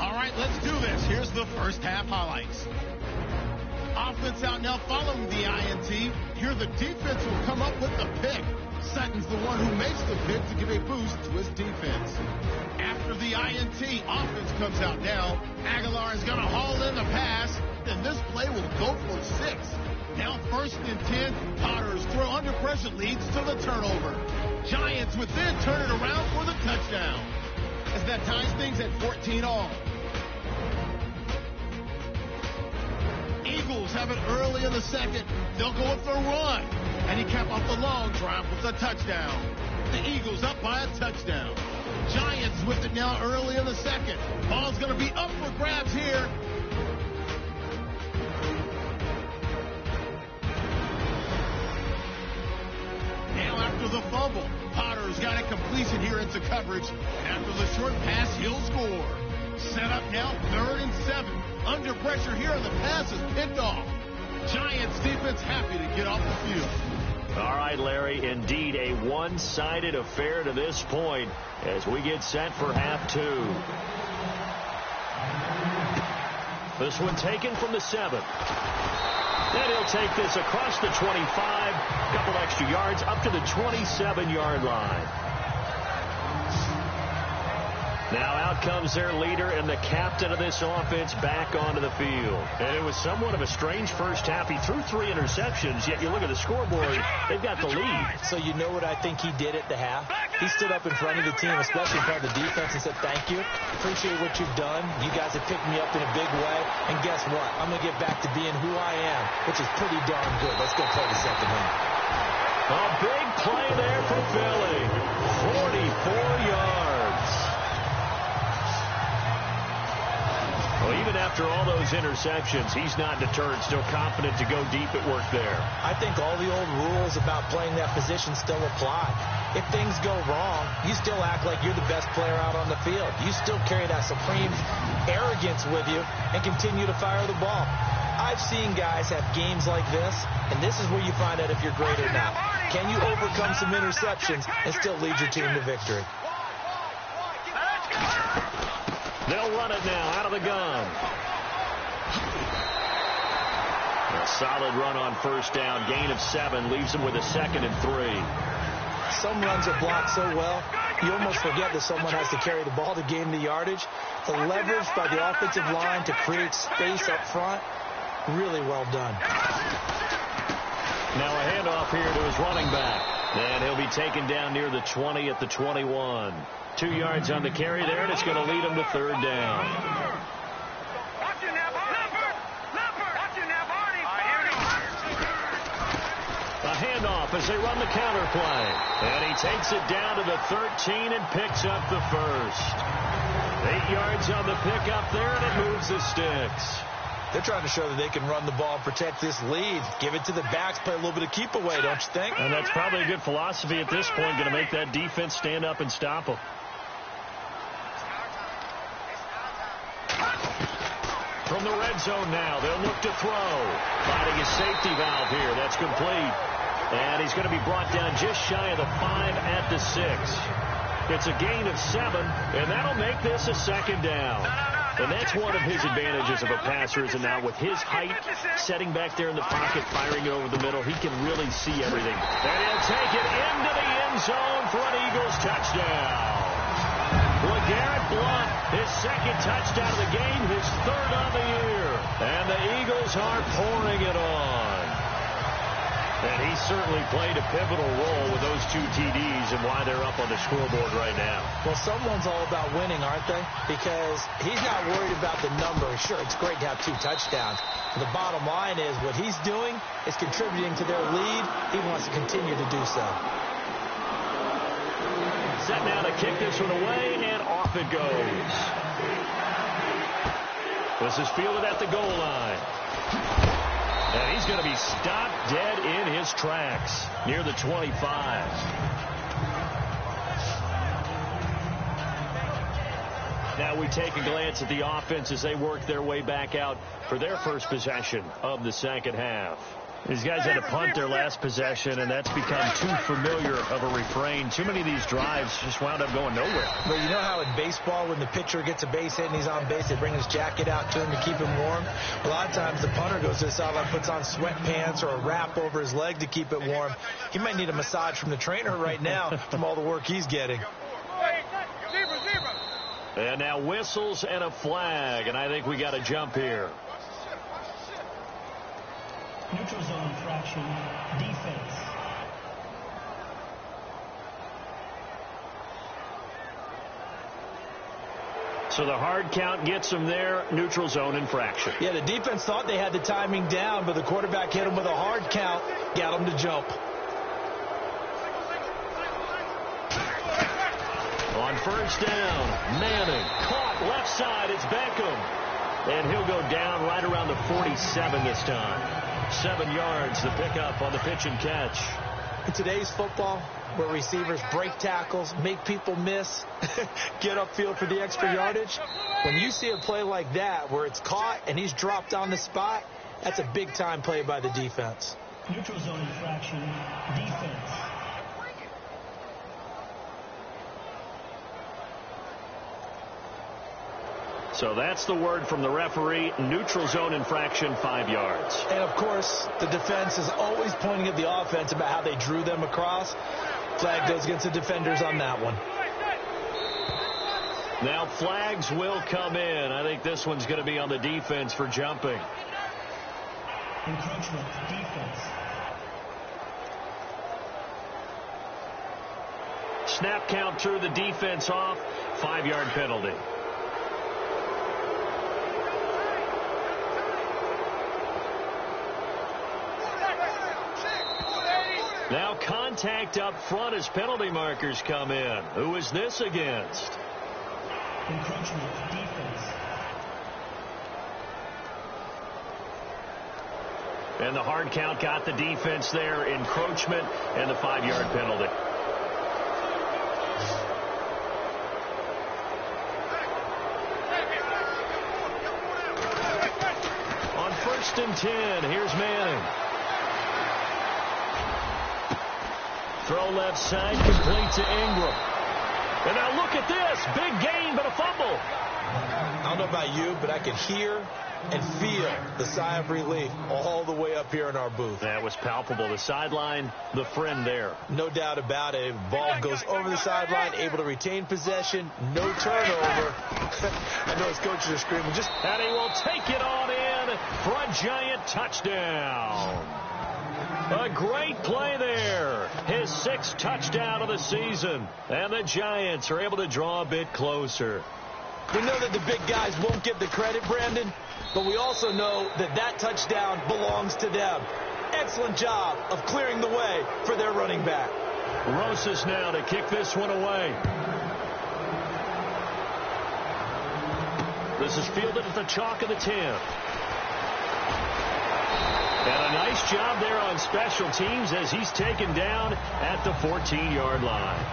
All right, let's do this. Here's the first half highlights. Offense out now following the INT. Here the defense will come up with the pick. Sutton's the one who makes the pick to give a boost to his defense. After the INT, offense comes out now. Aguilar is going to haul in the pass, and this play will go for 6. Now 1st and 10, Potter's throw under pressure leads to the turnover. Giants would then turn it around for the touchdown, as that ties things at 14 all. Eagles have it early in the second. They'll go with the run, and he capped off the long drive with a touchdown. The Eagles up by a touchdown. Giants with it now early in the second. Ball's going to be up for grabs here. Now after the fumble, Potter's got a completion here into coverage. After the short pass, he'll score. Set up now, 3rd and 7. Under pressure here, and the pass is picked off. Giants defense happy to get off the field. All right, Larry, indeed a one-sided affair to this point as we get set for half 2. This one taken from the 7. And he'll take this across the 25, couple extra yards up to the 27-yard line. Now out comes their leader and the captain of this offense back onto the field. And it was somewhat of a strange first half. He threw 3 interceptions, yet you look at the scoreboard, they've got the lead. So you know what I think he did at the half? He stood up in front of the team, especially in front of the defense, and said, thank you. Appreciate what you've done. You guys have picked me up in a big way. And guess what? I'm going to get back to being who I am, which is pretty darn good. Let's go play the second half. A big play there for Philly. 44 yards. Well, even after all those interceptions, he's not deterred, still confident to go deep at work there. I think all the old rules about playing that position still apply. If things go wrong, you still act like you're the best player out on the field. You still carry that supreme arrogance with you and continue to fire the ball. I've seen guys have games like this, and this is where you find out if you're great or not. Can you overcome some interceptions and still lead your team to victory? They'll run it now out of the gun. A solid run on first down. Gain of 7 leaves them with a 2nd and 3. Some runs are blocked so well, you almost forget that someone has to carry the ball to gain the yardage. The leverage by the offensive line to create space up front, really well done. Now a handoff here to his running back. And he'll be taken down near the 20 at the 21. 2 yards on the carry there, and it's going to lead him to 3rd down. A handoff as they run the counter play. And he takes it down to the 13 and picks up the first. 8 yards on the pickup there, and it moves the sticks. They're trying to show that they can run the ball and protect this lead. Give it to the backs, play a little bit of keep away, don't you think? And that's probably a good philosophy at this point, going to make that defense stand up and stop them. From the red zone now, they'll look to throw. Finding his safety valve here. That's complete. And he's going to be brought down just shy of the 5 at the 6. It's a gain of 7, and that'll make this a 2nd down. And that's one of his advantages of a passer, is now with his height, setting back there in the pocket, firing it over the middle, he can really see everything. And he'll take it into the end zone for an Eagles touchdown. LeGarrette Blount, his 2nd touchdown of the game, his 3rd on the year. And the Eagles are pouring it on. And he certainly played a pivotal role with those 2 TDs and why they're up on the scoreboard right now. Well, someone's all about winning, aren't they? Because he's not worried about the number. Sure, it's great to have 2 touchdowns. But the bottom line is what he's doing is contributing to their lead. He wants to continue to do so. Set now to kick this one away, and off it goes. This is fielded at the goal line. And he's going to be stopped dead in his tracks near the 25. Now we take a glance at the offense as they work their way back out for their first possession of the second half. These guys had to punt their last possession, and that's become too familiar of a refrain. Too many of these drives just wound up going nowhere. Well, you know how in baseball, when the pitcher gets a base hit and he's on base, they bring his jacket out to him to keep him warm? A lot of times the punter goes to the sideline, puts on sweatpants or a wrap over his leg to keep it warm. He might need a massage from the trainer right now from all the work he's getting. And now whistles and a flag, and I think we got a jump here. Neutral zone infraction, defense. So the hard count gets him there, neutral zone infraction. Yeah, the defense thought they had the timing down, but the quarterback hit him with a hard count, got him to jump. On first down, Manning caught left side. It's Beckham. And he'll go down right around the 47 this time. 7 yards, the pickup on the pitch and catch. In today's football, where receivers break tackles, make people miss, get upfield for the extra yardage, when you see a play like that where it's caught and he's dropped on the spot, that's a big-time play by the defense. Neutral zone infraction, defense. So that's the word from the referee. Neutral zone infraction, 5 yards. And, of course, the defense is always pointing at the offense about how they drew them across. Flag goes against the defenders on that one. Now flags will come in. I think this one's going to be on the defense for jumping. Encroachment, defense. Snap count threw the defense off. 5-yard penalty. Now contact up front as penalty markers come in. Who is this against? Encroachment, defense. And the hard count got the defense there. Encroachment and the 5-yard penalty. On first and 10, here's Manning. Throw left side, complete to Ingram. And now look at this. Big gain, but a fumble. I don't know about you, but I can hear and feel the sigh of relief all the way up here in our booth. That was palpable. The sideline, the friend there. No doubt about it. Ball goes over the sideline, able to retain possession, no turnover. I know his coaches are screaming. And he will take it on in for a giant touchdown. A great play there. His 6th touchdown of the season. And the Giants are able to draw a bit closer. We know that the big guys won't get the credit, Brandon, but we also know that that touchdown belongs to them. Excellent job of clearing the way for their running back. Rosas now to kick this one away. This is fielded at the chalk of the 10. And a nice job there on special teams as he's taken down at the 14-yard line.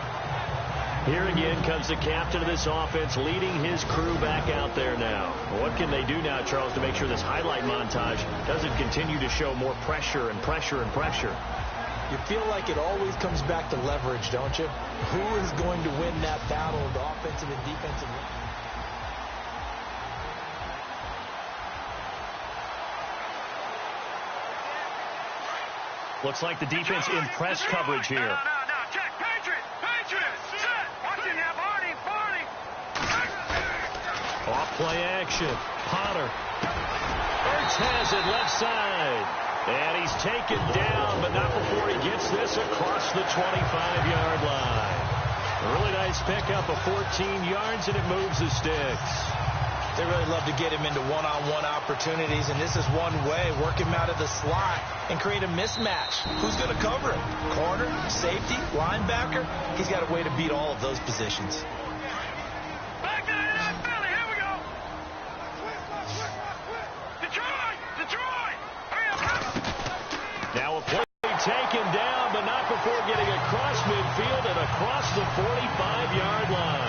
Here again comes the captain of this offense leading his crew back out there now. What can they do now, Charles, to make sure this highlight montage doesn't continue to show more pressure and pressure and pressure? You feel like it always comes back to leverage, don't you? Who is going to win that battle of the offensive and defensive line? Looks like the defense in press coverage here. No. Check. Patriots. Set. Watch it now, Barney. Off play action. Potter. Ertz has it left side. And he's taken down, but not before he gets this across the 25-yard line. A really nice pickup of 14 yards, and it moves the sticks. They really love to get him into one-on-one opportunities, and this is one way. Work him out of the slot and create a mismatch. Who's going to cover him? Corner, safety, linebacker? He's got a way to beat all of those positions. Back to the Philly. Here we go. Detroit. Hurry up. Now a play taken down, but not before getting across midfield and across the 45-yard line.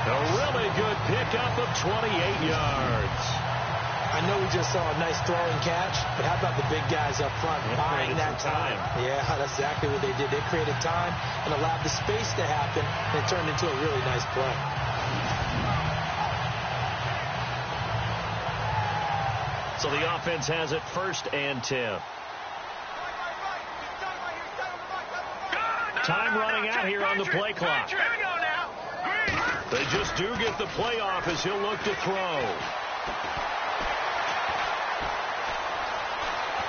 A really good pickup of 28 yards. I know we just saw a nice throw and catch, but how about the big guys up front buying that time? Yeah, that's exactly what they did. They created time and allowed the space to happen, and it turned into a really nice play. So the offense has it 1st and 10. Time running out here on the play clock. They just do get the play off as he'll look to throw.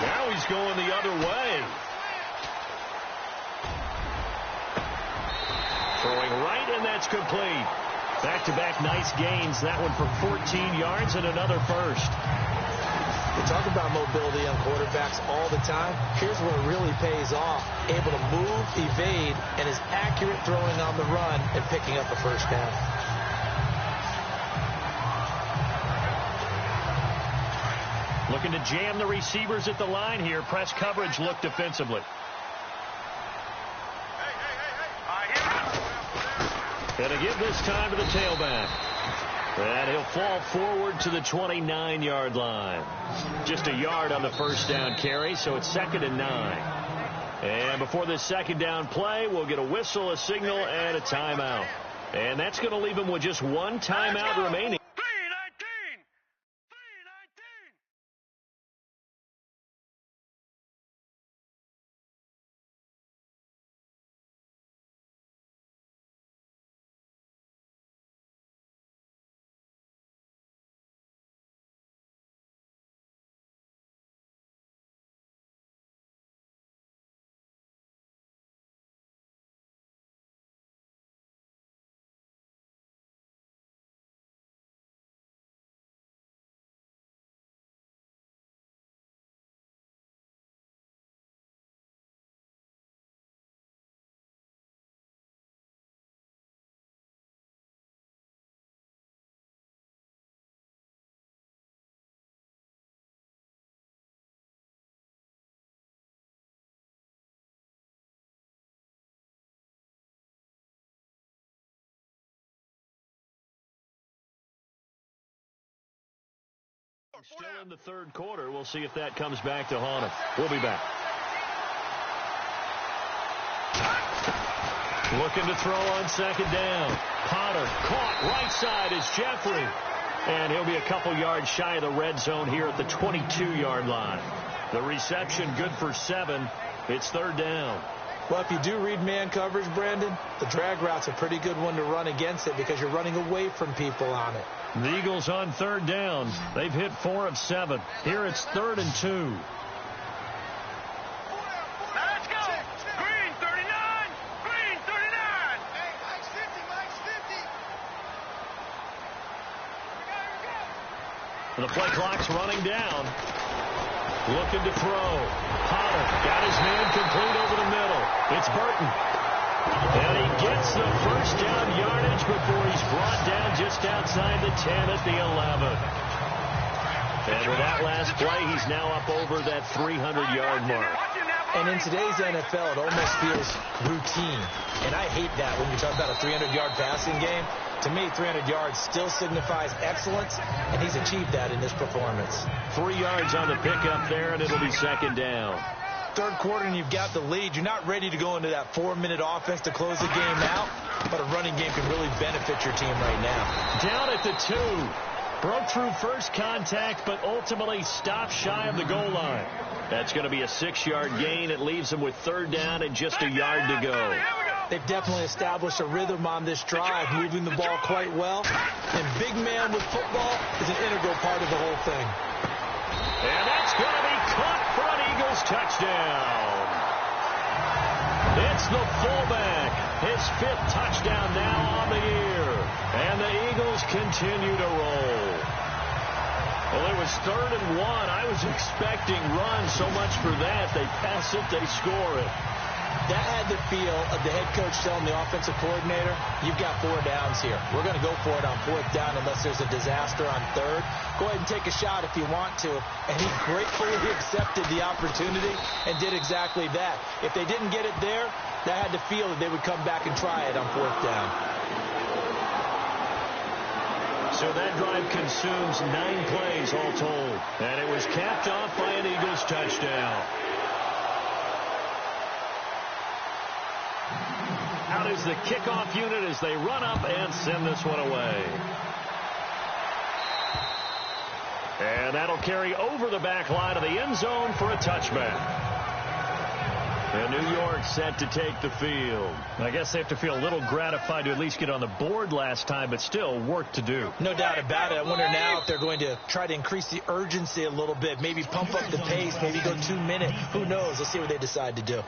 Now he's going the other way. Throwing right, and that's complete. Back-to-back nice gains. That one for 14 yards and another first. We talk about mobility on quarterbacks all the time. Here's where it really pays off. Able to move, evade, and is accurate throwing on the run and picking up a first down. Looking to jam the receivers at the line here. Press coverage look defensively. And to give this time to the tailback. And he'll fall forward to the 29-yard line. Just a yard on the first down carry, so it's 2nd and 9. And before this second down play, we'll get a whistle, a signal, and a timeout. And that's going to leave him with just one timeout remaining. Still in the third quarter. We'll see if that comes back to haunt him. We'll be back. Looking to throw on second down. Potter caught. Right side is Jeffrey. And he'll be a couple yards shy of the red zone here at the 22-yard line. The reception good for 7. It's 3rd down. Well, if you do read man coverage, Brandon, the drag route's a pretty good one to run against it because you're running away from people on it. The Eagles on 3rd down. They've hit 4 of 7. Here it's 3rd and 2. Let's go. Green 39. Green 39. Hey, Mike's 50. Mike's 50. The play clock's running down. Looking to throw. Potter got his man complete over the middle. It's Burton. And he gets the first down yardage before he's brought down just outside the 10 at the 11. And with that last play, he's now up over that 300-yard mark. And in today's NFL, it almost feels routine. And I hate that when you talk about a 300-yard passing game. To me, 300 yards still signifies excellence, and he's achieved that in this performance. 3 yards on the pickup there, and it'll be 2nd down. Third quarter, and you've got the lead. You're not ready to go into that 4-minute offense to close the game out, but a running game can really benefit your team right now. Down at the 2. Broke through first contact, but ultimately stopped shy of the goal line. That's going to be a 6-yard gain. It leaves them with 3rd down and just a yard to go. They've definitely established a rhythm on this drive, moving the ball quite well. And big man with football is an integral part of the whole thing. And that's going to be caught for an Eagles touchdown. It's the fullback. His 5th touchdown now on the year. And the Eagles continue to roll. Well, it was 3rd and 1. I was expecting runs, so much for that. They pass it, they score it. That had the feel of the head coach telling the offensive coordinator, you've got 4 downs here. We're going to go for it on 4th down unless there's a disaster on 3rd. Go ahead and take a shot if you want to. And he gratefully accepted the opportunity and did exactly that. If they didn't get it there, that had the feel that they would come back and try it on 4th down. So that drive consumes 9 plays all told. And it was capped off by an Eagles touchdown. Out is the kickoff unit as they run up and send this one away. And that'll carry over the back line of the end zone for a touchback. And New York set to take the field. I guess they have to feel a little gratified to at least get on the board last time, but still work to do. No doubt about it. I wonder now if they're going to try to increase the urgency a little bit, maybe pump up the pace, maybe go 2 minutes. Who knows? Let's see what they decide to do.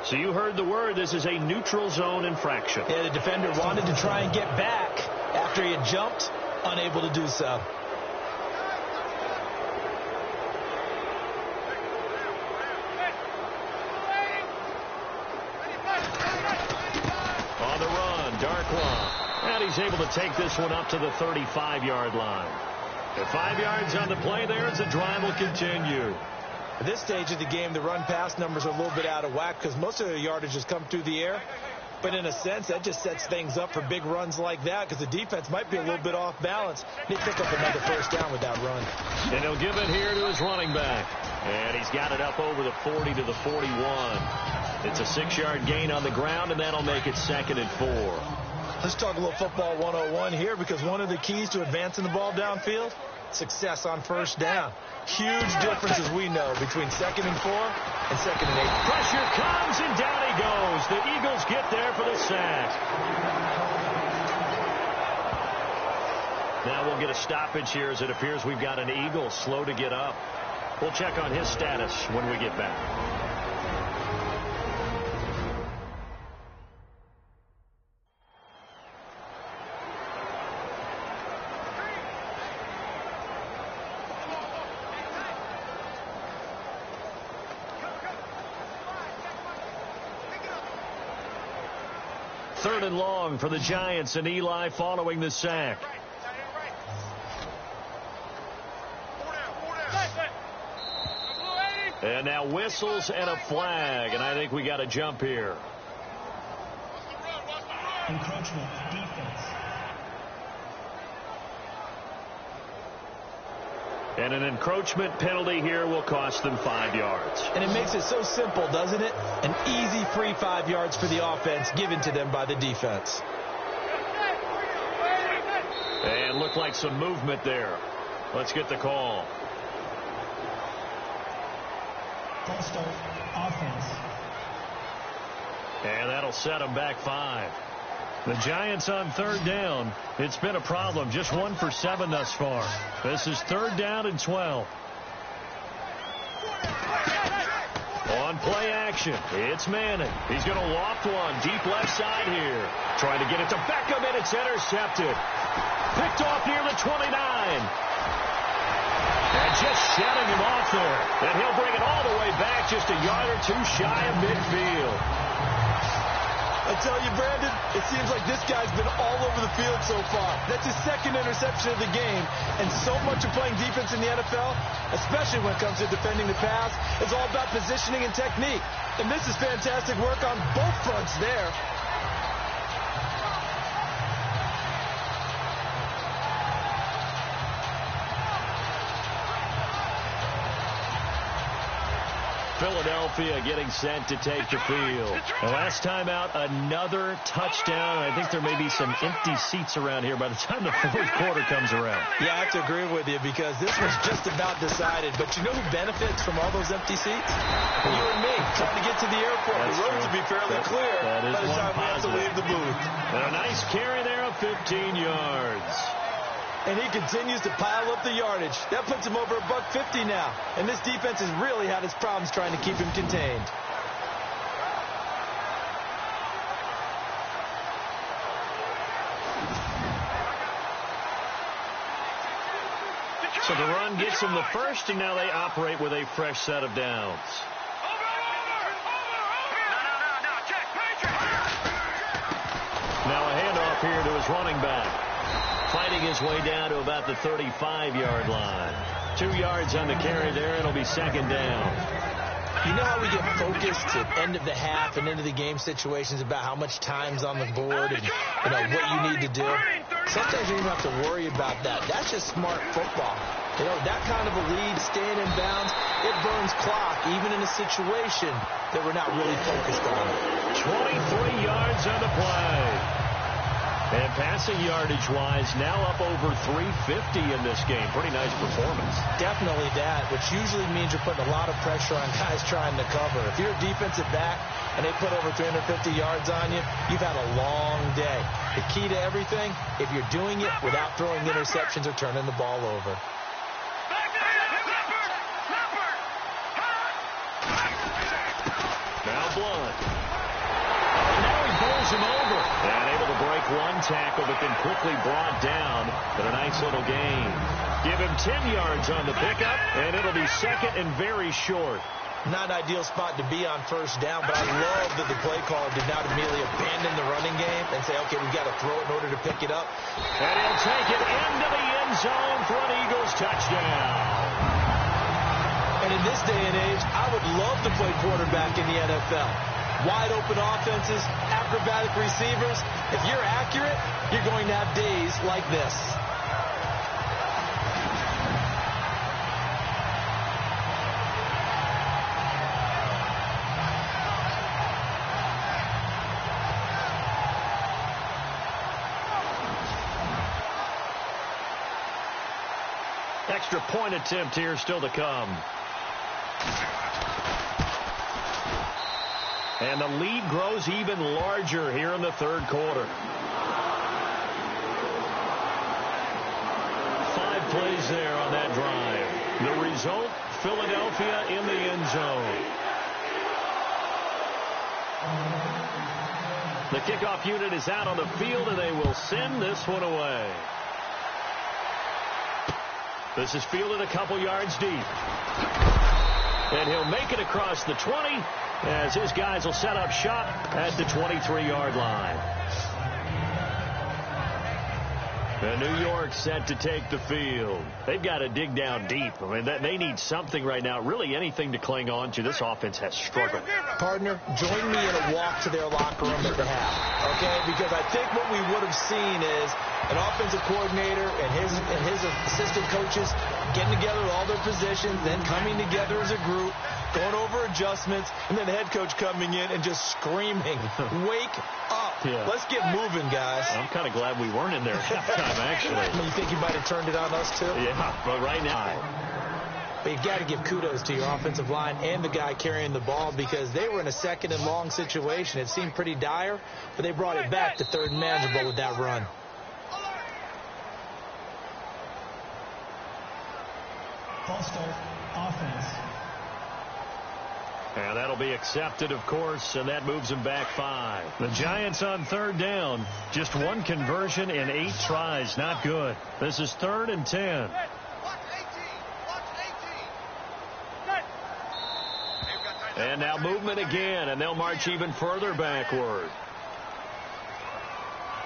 So you heard the word. This is a neutral zone infraction. Yeah, the defender wanted to try and get back after he had jumped, unable to do so. On the run, Darkwa. And he's able to take this one up to the 35-yard line. At 5 yards on the play there as the drive will continue. At this stage of the game, the run-pass numbers are a little bit out of whack because most of the yardage has come through the air. But in a sense, that just sets things up for big runs like that because the defense might be a little bit off balance. They pick up another first down with that run. And he'll give it here to his running back. And he's got it up over the 40 to the 41. It's a 6-yard gain on the ground, and that'll make it 2nd and 4. Let's talk a little football 101 here because one of the keys to advancing the ball downfield, success on first down. Huge difference, as we know, between 2nd and 4 and 2nd and 8. Pressure comes, and down he goes. The Eagles get there for the sack. Now we'll get a stoppage here as it appears we've got an Eagle slow to get up. We'll check on his status when we get back. Third and long for the Giants, and Eli following the sack. And now whistles and a flag, and I think we got a jump here. Encroachment, defense. And an encroachment penalty here will cost them 5 yards. And it makes it so simple, doesn't it? An easy free 5 yards for the offense given to them by the defense. And looked like some movement there. Let's get the call. False start, offense. And that'll set them back 5. The Giants on third down. It's been a problem. Just 1 for 7 thus far. This is 3rd down and 12. On play action, it's Madden. He's going to loft one deep left side here. Trying to get it to Beckham, and it's intercepted. Picked off near the 29. And just shedding him off there. And he'll bring it all the way back just a yard or 2 shy of midfield. I tell you, Brandon, it seems like this guy's been all over the field so far. That's his 2nd interception of the game. And so much of playing defense in the NFL, especially when it comes to defending the pass, is all about positioning and technique. And this is fantastic work on both fronts there. Philadelphia getting set to take the field. The last time out, another touchdown. I think there may be some empty seats around here by the time the 4th quarter comes around. Yeah, I have to agree with you because this was just about decided. But you know who benefits from all those empty seats? You and me, trying to get to the airport. That's the roads true. will be fairly clear by the time we have to leave the booth. And a nice carry there of 15 yards. And he continues to pile up the yardage. That puts him over $150 now. And this defense has really had its problems trying to keep him contained. So the run gets them the first, and now they operate with a fresh set of downs. Now a handoff here to his running back. Fighting his way down to about the 35-yard line. 2 yards on the carry there. It'll be 2nd down. You know how we get focused at end of the half and into the game situations about how much time's on the board and what you need to do? Sometimes you don't have to worry about that. That's just smart football. That kind of a lead, staying in bounds, it burns clock, even in a situation that we're not really focused on. 23 yards on the play. And passing yardage-wise, now up over 350 in this game. Pretty nice performance. Definitely that, which usually means you're putting a lot of pressure on guys trying to cover. If you're a defensive back and they put over 350 yards on you, you've had a long day. The key to everything, if you're doing it without throwing interceptions or turning the ball over. Now Blunt. Now he bowls him over. And able to break one tackle, but then quickly brought down. But a nice little gain. Give him 10 yards on the pickup, and it'll be second and very short. Not an ideal spot to be on first down, but I love that the play caller did not immediately abandon the running game and say, okay, we've got to throw it in order to pick it up. And he'll take it into the end zone for an Eagles touchdown. And in this day and age, I would love to play quarterback in the NFL. Wide open offenses, acrobatic receivers. If you're accurate, you're going to have days like this. Extra point attempt here still to come. And the lead grows even larger here in the third quarter. 5 plays there on that drive. The result, Philadelphia in the end zone. The kickoff unit is out on the field, and they will send this one away. This is fielded a couple yards deep. And he'll make it across the 20 as his guys will set up shop at the 23-yard line. And New York set to take the field. They've got to dig down deep. I mean, they need something right now, really anything to cling on to. This offense has struggled. Partner, join me in a walk to their locker room at the half, okay? Because I think what we would have seen is an offensive coordinator and his assistant coaches getting together with all their positions, then coming together as a group, going over adjustments, and then the head coach coming in and just screaming, wake up. Yeah. Let's get moving, guys. I'm kind of glad we weren't in there at halftime, actually. You think you might have turned it on us, too? Yeah, but right now. But you've got to give kudos to your offensive line and the guy carrying the ball because they were in a second and long situation. It seemed pretty dire, but they brought it back to third and manageable with that run. Ball start, offense. And that'll be accepted, of course, and that moves them back 5. The Giants on third down. Just one conversion in 8 tries. Not good. This is 3rd and 10. And now movement again, and they'll march even further backward.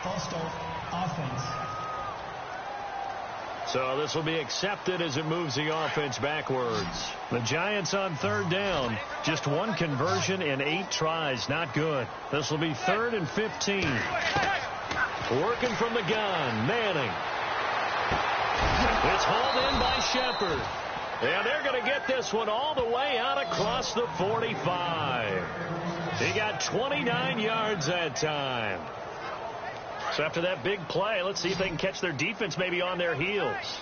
Ball start, offense. So this will be accepted as it moves the offense backwards. The Giants on third down. Just one conversion in 8 tries. Not good. This will be 3rd and 15. Working from the gun. Manning. It's hauled in by Shepard. And they're going to get this one all the way out across the 45. He got 29 yards that time. So after that big play, let's see if they can catch their defense maybe on their heels.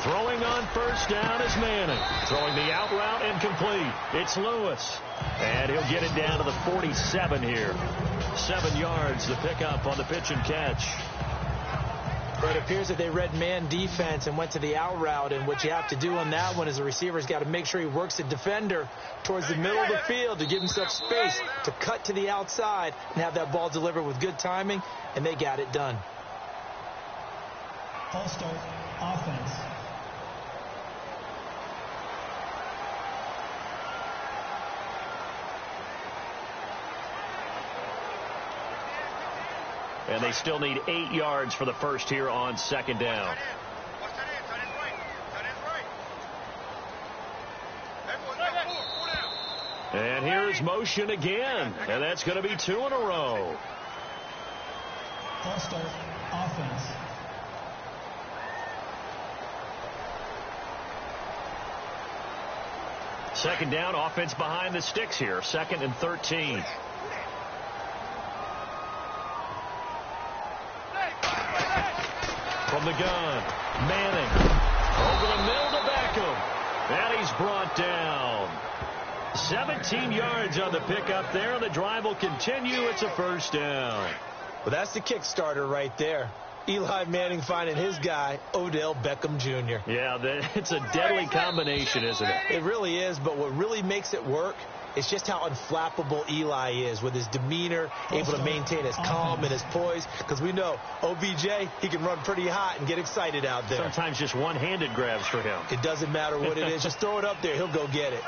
Throwing on first down is Manning. Throwing the out route incomplete. It's Lewis. And he'll get it down to the 47 here. 7 yards the pickup on the pitch and catch. But it appears that they read man defense and went to the out route. And what you have to do on that one is the receiver's got to make sure he works the defender towards the middle of the field to give himself space to cut to the outside and have that ball delivered with good timing. And they got it done. Ball start, offense. And they still need 8 yards for the first here on second down. And here's motion again, and that's going to be 2 in a row. False start, offense. Second down, offense behind the sticks here. 2nd and 13. From the gun, Manning. Over the middle to Beckham. And he's brought down. 17 yards on the pickup there. The drive will continue. It's a first down. Well, that's the kickstarter right there. Eli Manning finding his guy, Odell Beckham Jr. Yeah, it's a deadly combination, isn't it? It really is, but what really makes it work is just how unflappable Eli is with his demeanor, able to maintain his calm and his poise, because we know OBJ, he can run pretty hot and get excited out there. Sometimes just one-handed grabs for him. It doesn't matter what it is. Just throw it up there. He'll go get it.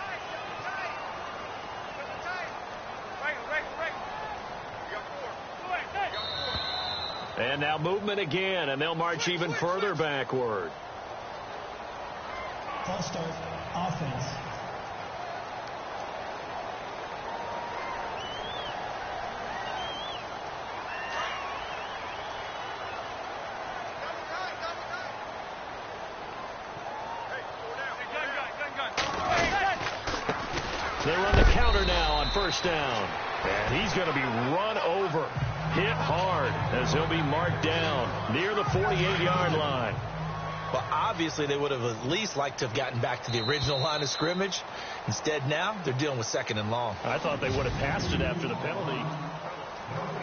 And now movement again, and they'll march even further backward. False start, offense. They run the counter now on first down. And he's going to be run over, hit hard, as he'll be marked down near the 48-yard line. Well, obviously, they would have at least liked to have gotten back to the original line of scrimmage. Instead, now they're dealing with 2nd and long. I thought they would have passed it after the penalty.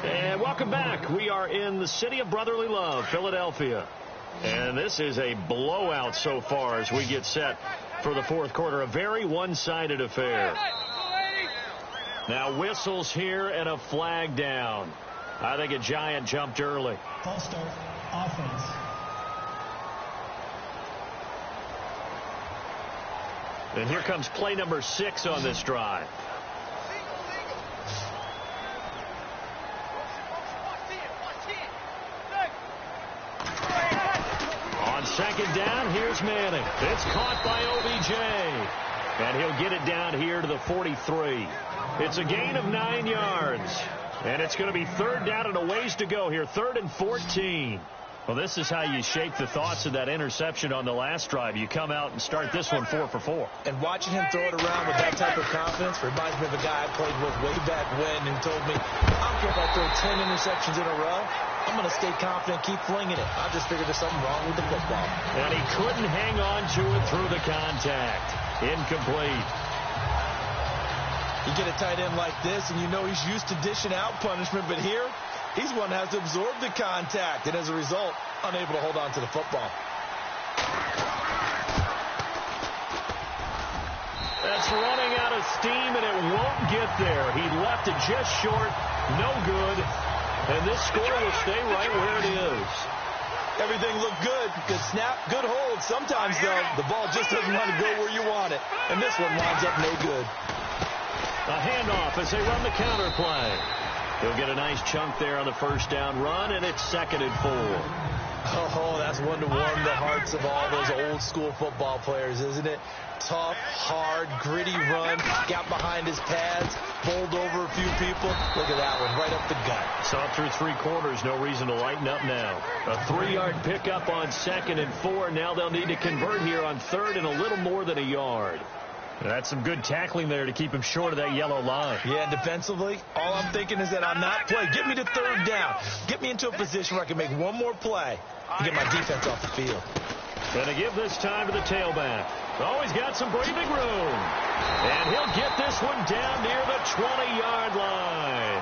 And welcome back. We are in the city of brotherly love, Philadelphia. And this is a blowout so far as we get set for the 4th quarter. A very one-sided affair. Now whistles here and a flag down. I think a Giant jumped early. False start, offense. And here comes play number 6 on this drive. On 2nd down, here's Manning. It's caught by OBJ. And he'll get it down here to the 43. It's a gain of 9 yards. And it's going to be 3rd down and a ways to go here. 3rd and 14. Well, this is how you shake the thoughts of that interception on the last drive. You come out and start this one 4 for 4. And watching him throw it around with that type of confidence reminds me of a guy I played with way back when and told me, I don't care if I throw 10 interceptions in a row. I'm going to stay confident, keep flinging it. I just figured there's something wrong with the football. And he couldn't hang on to it through the contact. Incomplete. You get a tight end like this, and you know he's used to dishing out punishment, but here, he's one that has to absorb the contact, and as a result, unable to hold on to the football. That's running out of steam, and it won't get there. He left it just short, no good, and this score will stay right where it is. Everything looked good. Good snap, good hold. Sometimes, though, the ball just doesn't want to go where you want it, and this one winds up no good. A handoff as they run the counter play. He'll get a nice chunk there on the first down run, and it's 2nd and 4. Oh, that's one to warm the hearts of all those old school football players, isn't it? Tough, hard, gritty run, got behind his pads, bowled over a few people. Look at that one, right up the gut. Saw through 3 quarters, no reason to lighten up now. A 3-yard pickup on 2nd and 4. Now they'll need to convert here on 3rd and a little more than a yard. That's some good tackling there to keep him short of that yellow line. Yeah, defensively, all I'm thinking is that on that play, get me to 3rd down. Get me into a position where I can make one more play and get my defense off the field. And to give this time to the tailback. Oh, he's got some breathing room. And he'll get this one down near the 20-yard line.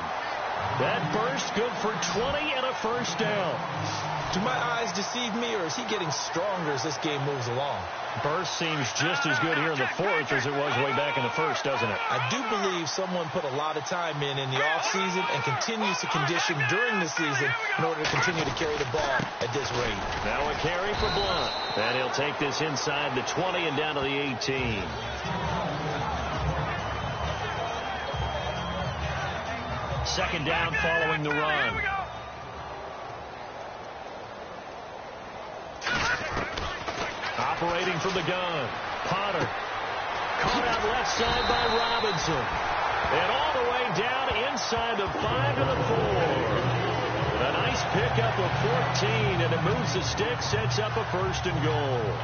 That burst good for 20 and a first down. Do my eyes deceive me, or is he getting stronger as this game moves along? Burst seems just as good here in the 4th as it was way back in the 1st, doesn't it? I do believe someone put a lot of time in the offseason and continues to condition during the season in order to continue to carry the ball at this rate. Now a carry for Blunt. And he'll take this inside the 20 and down to the 18. Second down following the run. Operating from the gun. Potter. Caught out left side by Robinson. And all the way down inside the 5 to the 4. A nice pickup of 14, and it moves the stick, sets up a 1st and goal.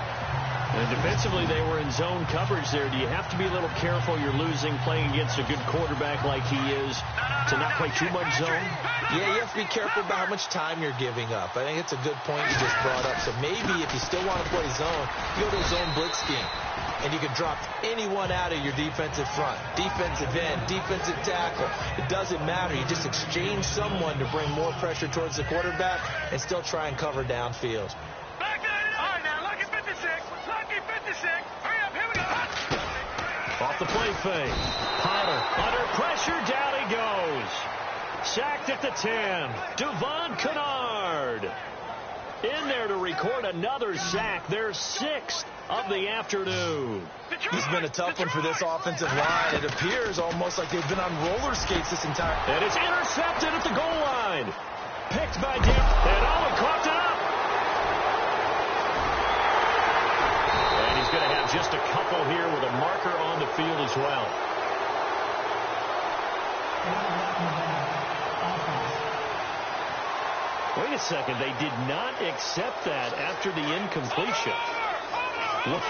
And defensively, they were in zone coverage there. Do you have to be a little careful you're losing playing against a good quarterback like he is to not play too much zone? Yeah, you have to be careful about how much time you're giving up. I think it's a good point you just brought up. So maybe if you still want to play zone, you go to a zone blitz scheme. And you can drop anyone out of your defensive front. Defensive end, defensive tackle. It doesn't matter. You just exchange someone to bring more pressure towards the quarterback and still try and cover downfield. All right, now, lucky 56. Lucky 56. Hurry up, here we go. Off the play fake. Potter under pressure, down he goes. Sacked at the 10. Devon Kennard in there to record another sack. Their 6th of the afternoon. This has been a tough one for this offensive line. It appears almost like they've been on roller skates this entire... And it's intercepted at the goal line. Picked by Dip. And Owen coughed it up. And he's going to have just a couple here with a marker on the field as well. Wait a second. They did not accept that after the incompletion. Look,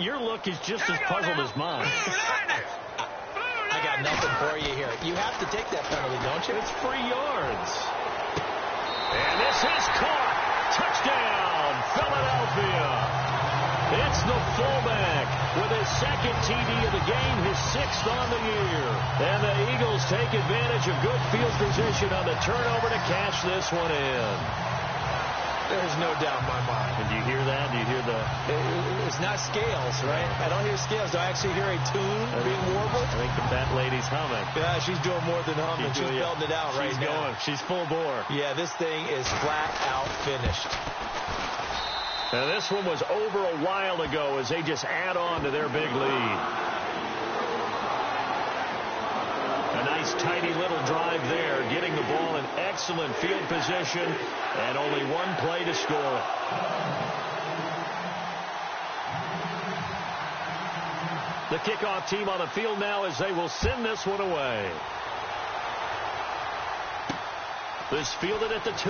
your look is just as puzzled as mine. I got nothing for you here. You have to take that penalty, don't you? It's 3 yards. And this is caught. Touchdown, Philadelphia. It's the fullback with his 2nd TD of the game, his 6th on the year. And the Eagles take advantage of good field position on the turnover to cash this one in. There's no doubt in my mind. And do you hear that? Do you hear the... It's not scales, right? I don't hear scales. Do I actually hear a tune being warbled? I think the fat lady's humming. Yeah, she's doing more than humming. She's belting it out right now. She's going. She's full bore. Yeah, this thing is flat out finished. And this one was over a while ago as they just add on to their big lead. A nice, tidy little drive there, getting the ball in excellent field position, and only one play to score. The kickoff team on the field now as they will send this one away. This fielded at the 2.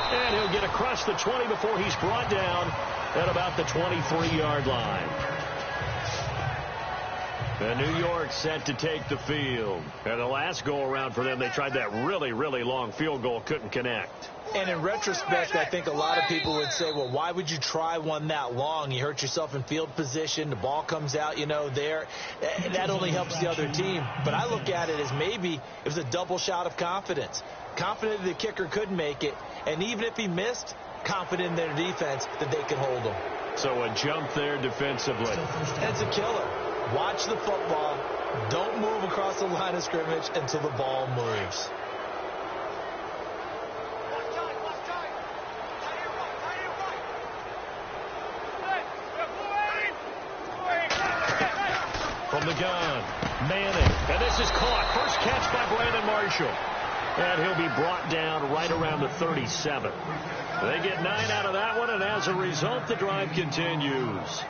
And he'll get across the 20 before he's brought down at about the 23-yard line. And New York set to take the field. And the last go-around for them, they tried that really, really long field goal, couldn't connect. And in retrospect, I think a lot of people would say, well, why would you try one that long? You hurt yourself in field position. The ball comes out, there. That only helps the other team. But I look at it as maybe it was a double shot of confidence. Confident the kicker could make it. And even if he missed, confident in their defense that they could hold him. So a jump there defensively. It's a killer. Watch the football. Don't move across the line of scrimmage until the ball moves. From the gun, Manning. And this is caught. First catch by Brandon Marshall. And he'll be brought down right around the 37. They get 9 out of that one, and as a result, the drive continues.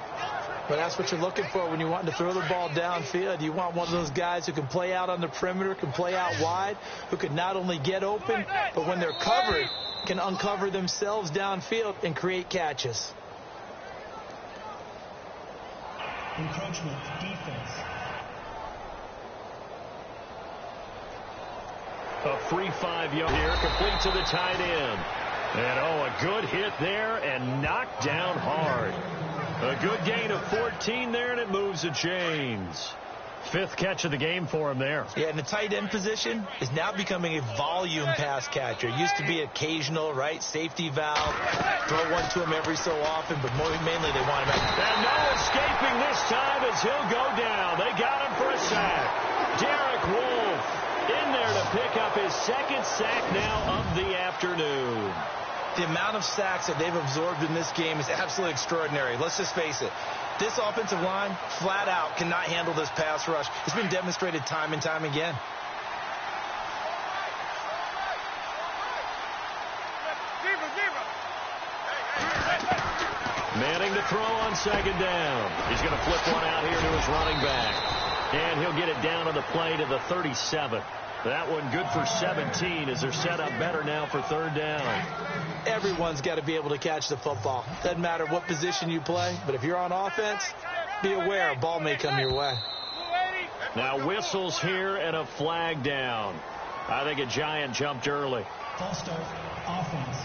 But that's what you're looking for when you want to throw the ball downfield. You want one of those guys who can play out on the perimeter, can play out wide, who can not only get open, but when they're covered, can uncover themselves downfield and create catches. Encroachment, defense. A free 5-yard here, complete to the tight end. And, a good hit there and knocked down hard. A good gain of 14 there, and it moves the chains. 5th catch of the game for him there. Yeah, and the tight end position is now becoming a volume pass catcher. It used to be occasional, right? Safety valve. Throw one to him every so often, but mainly they want him at. And no escaping this time as he'll go down. They got him for a sack. Derek Wolfe in there to pick up his 2nd sack now of the afternoon. The amount of sacks that they've absorbed in this game is absolutely extraordinary. Let's just face it. This offensive line, flat out, cannot handle this pass rush. It's been demonstrated time and time again. Manning to throw on second down. He's going to flip one out here to his running back. And he'll get it down on the play to the 37. That one good for 17 as they're set up better now for third down. Everyone's got to be able to catch the football. Doesn't matter what position you play, but if you're on offense, be aware a ball may come your way. Now whistles here and a flag down. I think a Giant jumped early. False start, offense.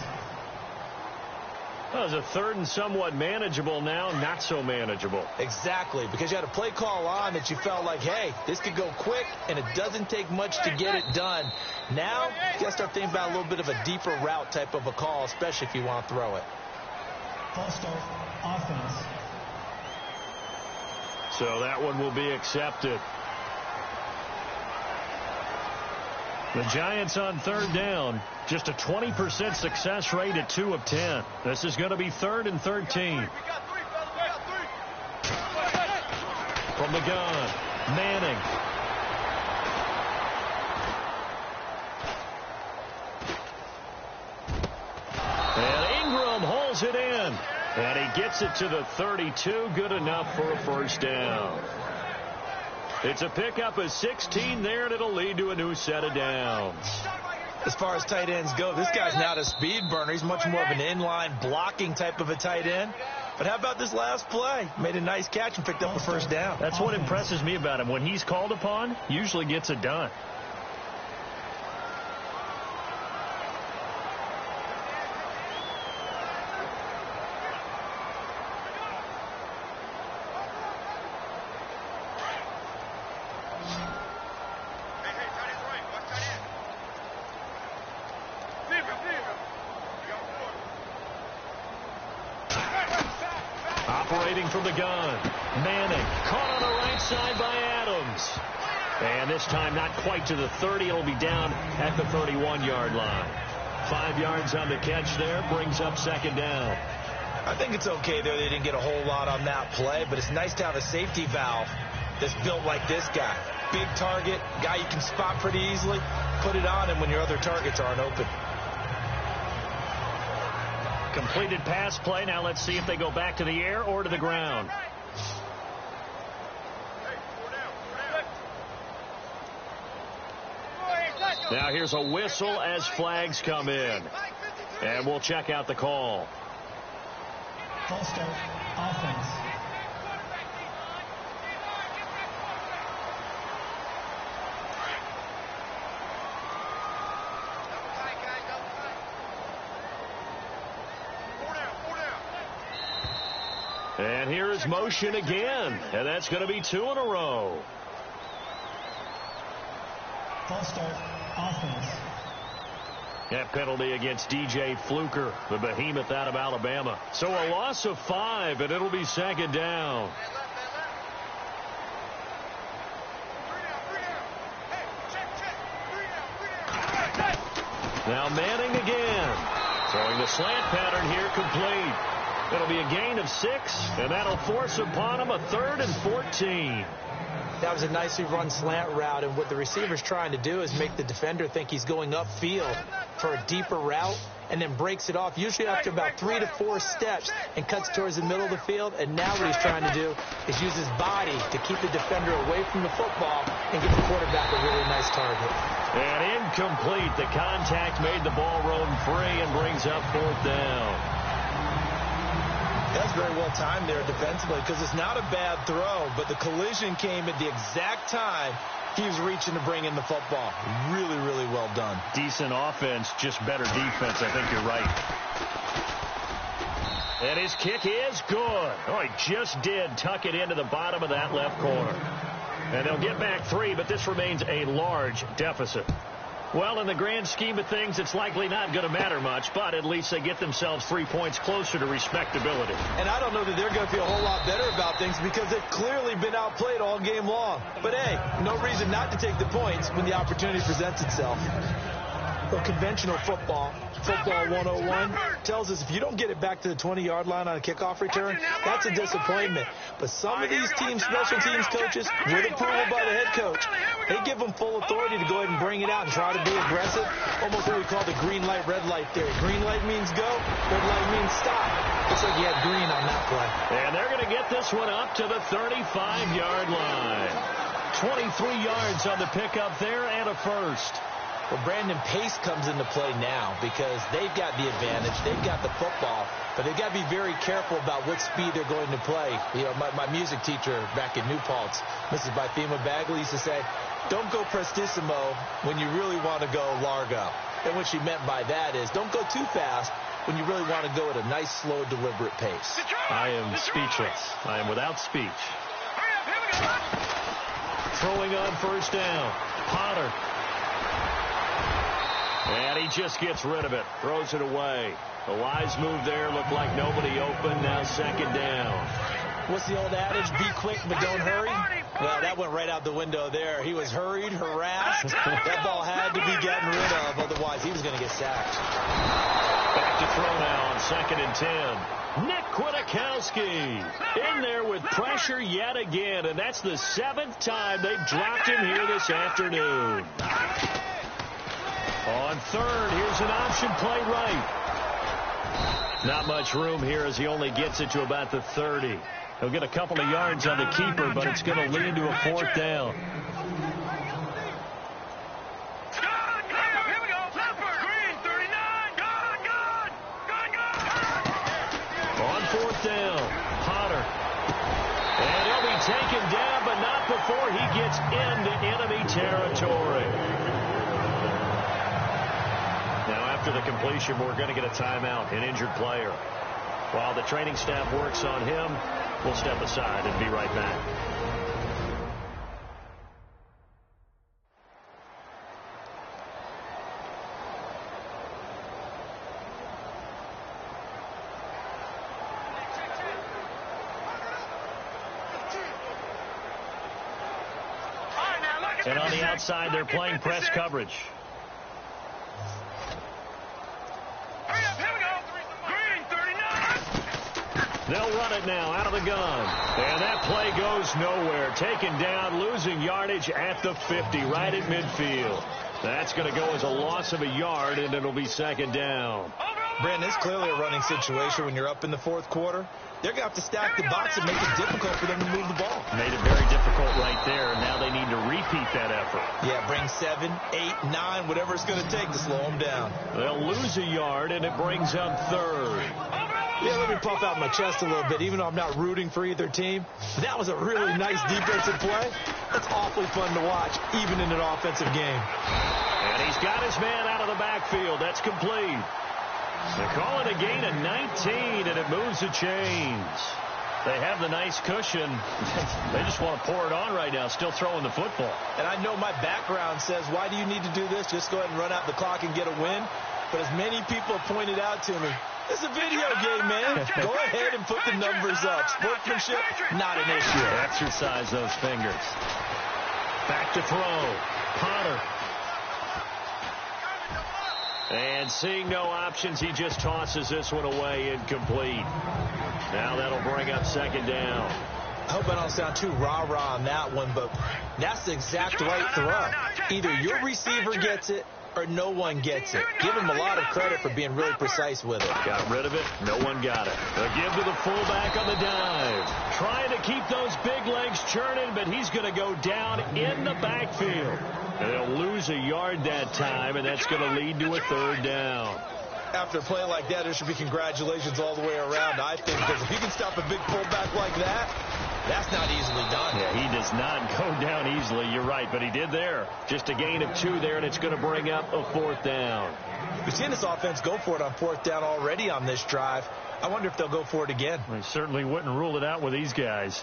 Well, it was a third and somewhat manageable, now not so manageable. Exactly, because you had a play call on that you felt like, hey, this could go quick, and it doesn't take much to get it done. Now, you got to start thinking about a little bit of a deeper route type of a call, especially if you want to throw it. False start, offense. So that one will be accepted. The Giants on third down, just a 20% success rate at 2 of 10. This is going to be 3rd and 13. From the gun, Manning. And Ingram holds it in. And he gets it to the 32. Good enough for a first down. It's a pickup of 16 there, and it'll lead to a new set of downs. As far as tight ends go, this guy's not a speed burner. He's much more of an inline blocking type of a tight end. But how about this last play? Made a nice catch and picked up a first down. That's what impresses me about him. When he's called upon, usually gets it done. Operating from the gun, Manning caught on the right side by Adams. And this time not quite to the 30. It'll be down at the 31-yard line. 5 yards on the catch there, brings up second down. I think it's okay there. They didn't get a whole lot on that play, but it's nice to have a safety valve that's built like this guy. Big target, guy you can spot pretty easily. Put it on him when your other targets aren't open. Completed pass play. Now let's see if they go back to the air or to the ground. Now here's a whistle as flags come in. And we'll check out the call. False start, offense. And here is motion again. And that's going to be 2 in a row. False start, offense. That penalty against DJ Fluker, the behemoth out of Alabama. So a loss of 5, and it'll be second down. Now Manning again. Throwing the slant pattern here complete. It'll be a gain of 6, and that'll force upon him a 3rd and 14. That was a nicely run slant route, and what the receiver's trying to do is make the defender think he's going upfield for a deeper route, and then breaks it off, usually after about 3 to 4 steps, and cuts towards the middle of the field. And now what he's trying to do is use his body to keep the defender away from the football and give the quarterback a really nice target. And incomplete. The contact made the ball roam free and brings up 4th down. That's very well timed there defensively, because it's not a bad throw, but the collision came at the exact time he was reaching to bring in the football. Really, really well done. Decent offense, just better defense. I think you're right. And his kick is good. Oh, he just did tuck it into the bottom of that left corner. And they'll get back 3, but this remains a large deficit. Well, in the grand scheme of things, it's likely not going to matter much, but at least they get themselves 3 points closer to respectability. And I don't know that they're going to feel a whole lot better about things, because they've clearly been outplayed all game long. But, hey, no reason not to take the points when the opportunity presents itself. Well, conventional football 101, tells us if you don't get it back to the 20-yard line on a kickoff return, that's a disappointment. But some of these teams, special teams coaches, with approval by the head coach, they give them full authority to go ahead and bring it out and try to be aggressive, almost what we call the green light, red light theory. Green light means go, red light means stop. Looks like you had green on that play. And they're going to get this one up to the 35-yard line. 23 yards on the pickup there and a first. Well, Brandon, pace comes into play now because they've got the advantage. They've got the football, but they've got to be very careful about what speed they're going to play. You know, my music teacher back in New Paltz, Mrs. Bythema Bagley, used to say, don't go prestissimo when you really want to go largo. And what she meant by that is don't go too fast when you really want to go at a nice, slow, deliberate pace. I am speechless. I am without speech. Throwing on first down. Potter. And he just gets rid of it. Throws it away. A wise move there. Looked like nobody open. Now second down. What's the old adage? Be quick, but don't hurry. Well, that went right out the window there. He was hurried, harassed. That ball had to be gotten rid of. Otherwise, he was going to get sacked. Back to throw now on second and 10. Nick Kwiatkowski in there with pressure yet again. And that's the 7th time they've dropped him here this afternoon. On third, here's an option play right. Not much room here as he only gets it to about the 30. He'll get a couple of yards on the keeper, but it's going to lead to a fourth down. On fourth down, Potter. And he'll be taken down, but not before he gets into enemy territory. Now, after the completion, we're going to get a timeout, an injured player. While the training staff works on him, we'll step aside and be right back. And on the outside, they're playing press coverage. They'll run it now out of the gun. And that play goes nowhere. Taken down, losing yardage at the 50, right at midfield. That's going to go as a loss of a yard, and it'll be second down. Brandon, it's clearly a running situation when you're up in the fourth quarter. They're going to have to stack the box and make it difficult for them to move the ball. Made it very difficult right there. Now they need to repeat that effort. Yeah, bring 7, 8, 9, whatever it's going to take to slow them down. They'll lose a yard, and it brings up third. Yeah, let me puff out my chest a little bit, even though I'm not rooting for either team. That was a really nice defensive play. That's awfully fun to watch, even in an offensive game. And he's got his man out of the backfield. That's complete. They call it a gain of 19, and it moves the chains. They have the nice cushion. They just want to pour it on right now, still throwing the football. And I know my background says, why do you need to do this? Just go ahead and run out the clock and get a win. But as many people have pointed out to me, it's a video game, man. Go ahead and put the numbers up. Sportsmanship, not an issue. Exercise those fingers. Back to throw. Potter. And seeing no options, he just tosses this one away incomplete. Now that'll bring up second down. I hope I don't sound too rah-rah on that one, but that's the exact right throw. Either your receiver gets it or no one gets it. Give him a lot of credit for being really precise with it. Got rid of it. No one got it. A give to the fullback on the dive. Trying to keep those big legs churning, but he's going to go down in the backfield. And they'll lose a yard that time, and that's going to lead to a third down. After a play like that, there should be congratulations all the way around, I think, because if you can stop a big fullback like that, that's not easily done. Yeah, he does not go down easily. You're right, but he did there. Just a gain of 2 there, and it's going to bring up a fourth down. We've seen this offense go for it on fourth down already on this drive. I wonder if they'll go for it again. They certainly wouldn't rule it out with these guys.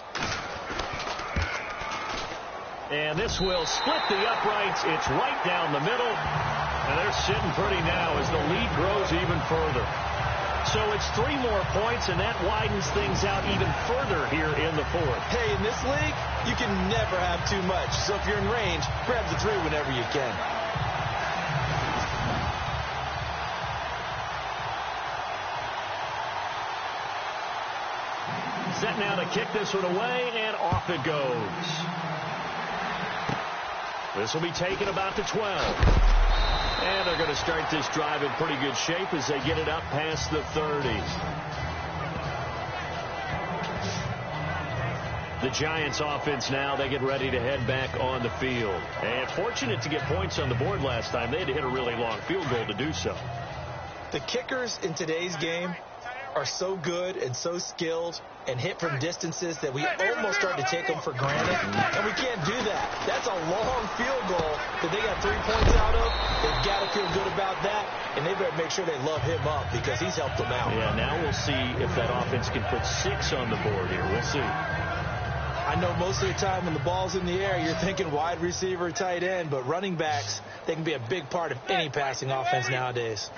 And this will split the uprights. It's right down the middle. And they're sitting pretty now as the lead grows even further. So it's 3 more points, and that widens things out even further here in the fourth. Hey, in this league, you can never have too much. So if you're in range, grab the 3 whenever you can. now to kick this one away, and off it goes. This will be taken about the 12. And they're going to start this drive in pretty good shape as they get it up past the 30. The Giants offense now, they get ready to head back on the field. And fortunate to get points on the board last time. They had to hit a really long field goal to do so. The kickers in today's game are so good and so skilled and hit from distances that we almost start to take them for granted. And we can't do that. That's a long field goal that they got 3 points out of. They've got to feel good about that. And they better make sure they love him up because he's helped them out. Yeah, now we'll see if that offense can put 6 on the board here. We'll see. I know most of the time when the ball's in the air, you're thinking wide receiver, tight end, but running backs, they can be a big part of any passing offense nowadays.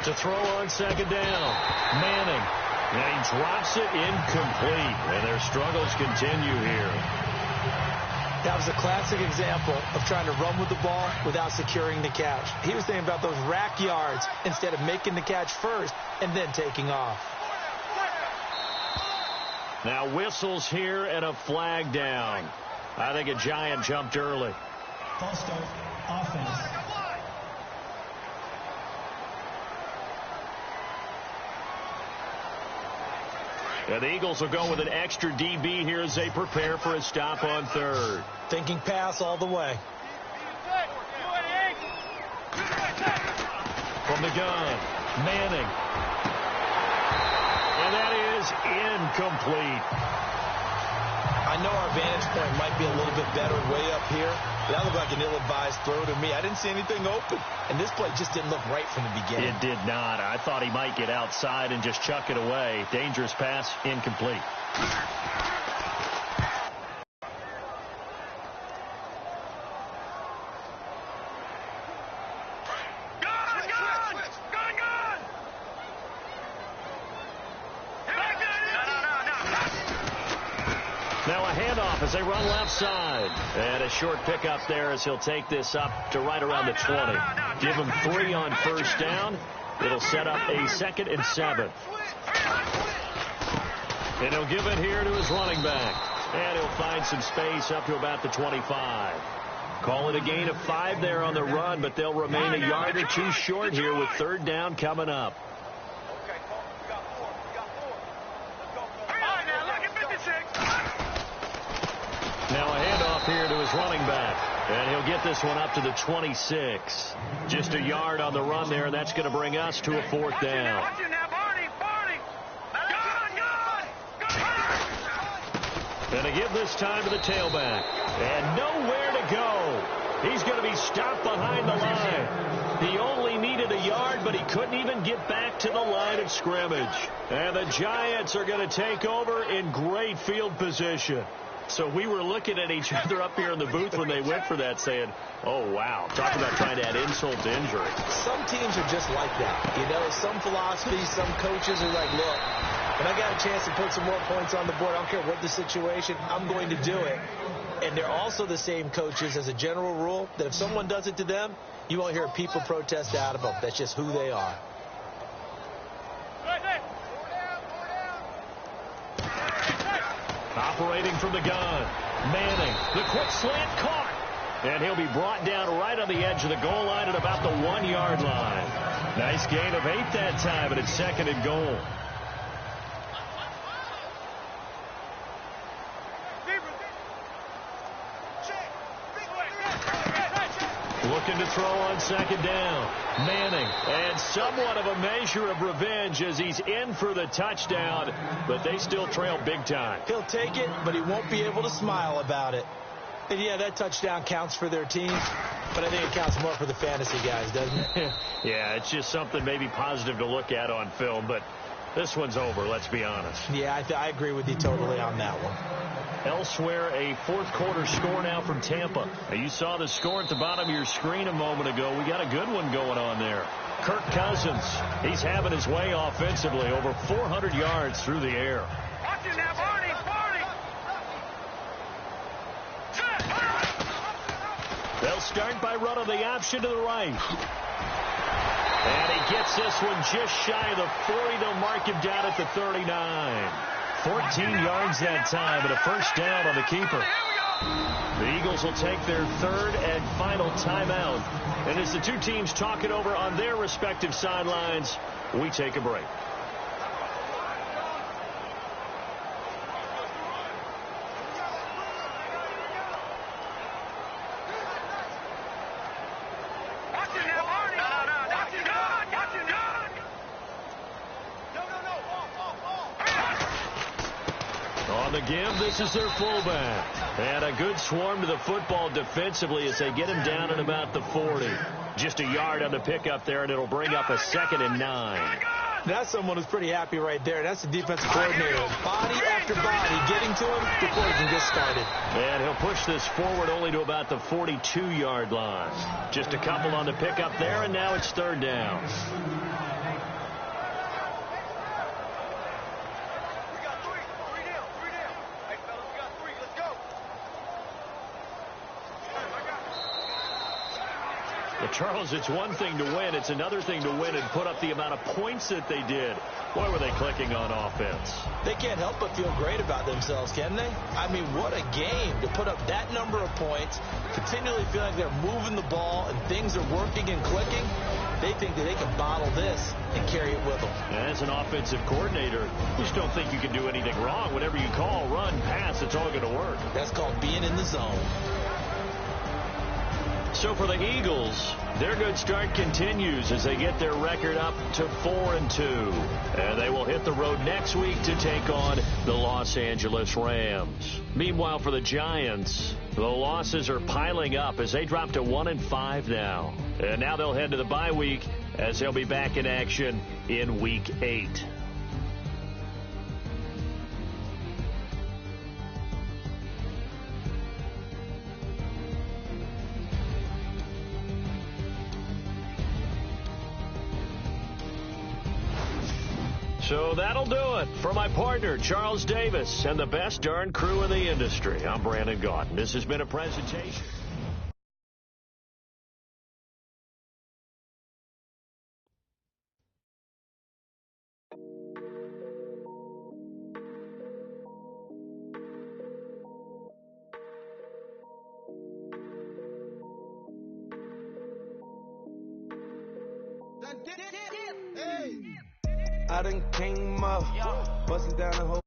To throw on second down, Manning. And he drops it incomplete. And their struggles continue here. That was a classic example of trying to run with the ball without securing the catch. He was thinking about those rack yards instead of making the catch first and then taking off. Now whistles here and a flag down. I think a Giant jumped early. False start, offense. And the Eagles will go with an extra DB here as they prepare for a stop on third. Thinking pass all the way. From the gun, Manning. And that is incomplete. I know our vantage point might be a little bit better way up here, but that looked like an ill-advised throw to me. I didn't see anything open, and this play just didn't look right from the beginning. It did not. I thought he might get outside and just chuck it away. Dangerous pass, incomplete. Now a handoff as they run left side. And a short pickup there as he'll take this up to right around the 20. Give him 3 on first down. It'll set up a 2nd and 7. And he'll give it here to his running back. And he'll find some space up to about the 25. Call it a gain of 5 there on the run, but they'll remain a yard or 2 short here with third down coming up. Now a handoff here to his running back. And he'll get this one up to the 26. Just a yard on the run there, and that's going to bring us to a 4th down. And to give this time to the tailback. And nowhere to go. He's going to be stopped behind the line. He only needed a yard, but he couldn't even get back to the line of scrimmage. And the Giants are going to take over in great field position. So we were looking at each other up here in the booth when they went for that saying, oh, wow. Talk about trying to add insult to injury. Some teams are just like that. You know, some philosophies, some coaches are like, look, when I got a chance to put some more points on the board, I don't care what the situation, I'm going to do it. And they're also the same coaches as a general rule that if someone does it to them, you won't hear people protest out of them. That's just who they are. Operating from the gun, Manning, the quick slant caught. And he'll be brought down right on the edge of the goal line at about the 1-yard line. Nice gain of 8 that time, and it's 2nd and goal. Looking to throw on 2nd down. Manning, and somewhat of a measure of revenge as he's in for the touchdown, but they still trail big time. He'll take it, but he won't be able to smile about it. And yeah, that touchdown counts for their team, but I think it counts more for the fantasy guys, doesn't it? Yeah, it's just something maybe positive to look at on film, but this one's over, let's be honest. Yeah, I agree with you totally on that one. Elsewhere, a 4th quarter score now from Tampa. Now, you saw the score at the bottom of your screen a moment ago. We got a good one going on there. Kirk Cousins, he's having his way offensively, over 400 yards through the air. Watch it now, Barney, Barney. They'll start by running the option to the right. And he gets this one just shy of the 40. They'll mark him down at the 39. 14 yards that time, and a first down on the keeper. The Eagles will take their third and final timeout. And as the two teams talk it over on their respective sidelines, we take a break. On the give, this is their fullback. And a good swarm to the football defensively as they get him down at about the 40. Just a yard on the pickup there, and it'll bring up a 2nd and 9. That's someone who's pretty happy right there. That's the defensive coordinator. Body after body getting to him before he can get started. And he'll push this forward only to about the 42-yard line. Just a couple on the pickup there, and now it's third down. Well, Charles, it's one thing to win. It's another thing to win and put up the amount of points that they did. Boy, were they clicking on offense. They can't help but feel great about themselves, can they? I mean, what a game to put up that number of points, continually feel like they're moving the ball and things are working and clicking. They think that they can bottle this and carry it with them. As an offensive coordinator, you just don't think you can do anything wrong. Whatever you call, run, pass, it's all going to work. That's called being in the zone. So for the Eagles, their good start continues as they get their record up to 4-2. And they will hit the road next week to take on the Los Angeles Rams. Meanwhile, for the Giants, the losses are piling up as they drop to 1-5 now. And now they'll head to the bye week as they'll be back in action in Week 8. So that'll do it for my partner, Charles Davis, and the best darn crew in the industry. I'm Brandon Gaudin. This has been a presentation. I done came up, busting down the whole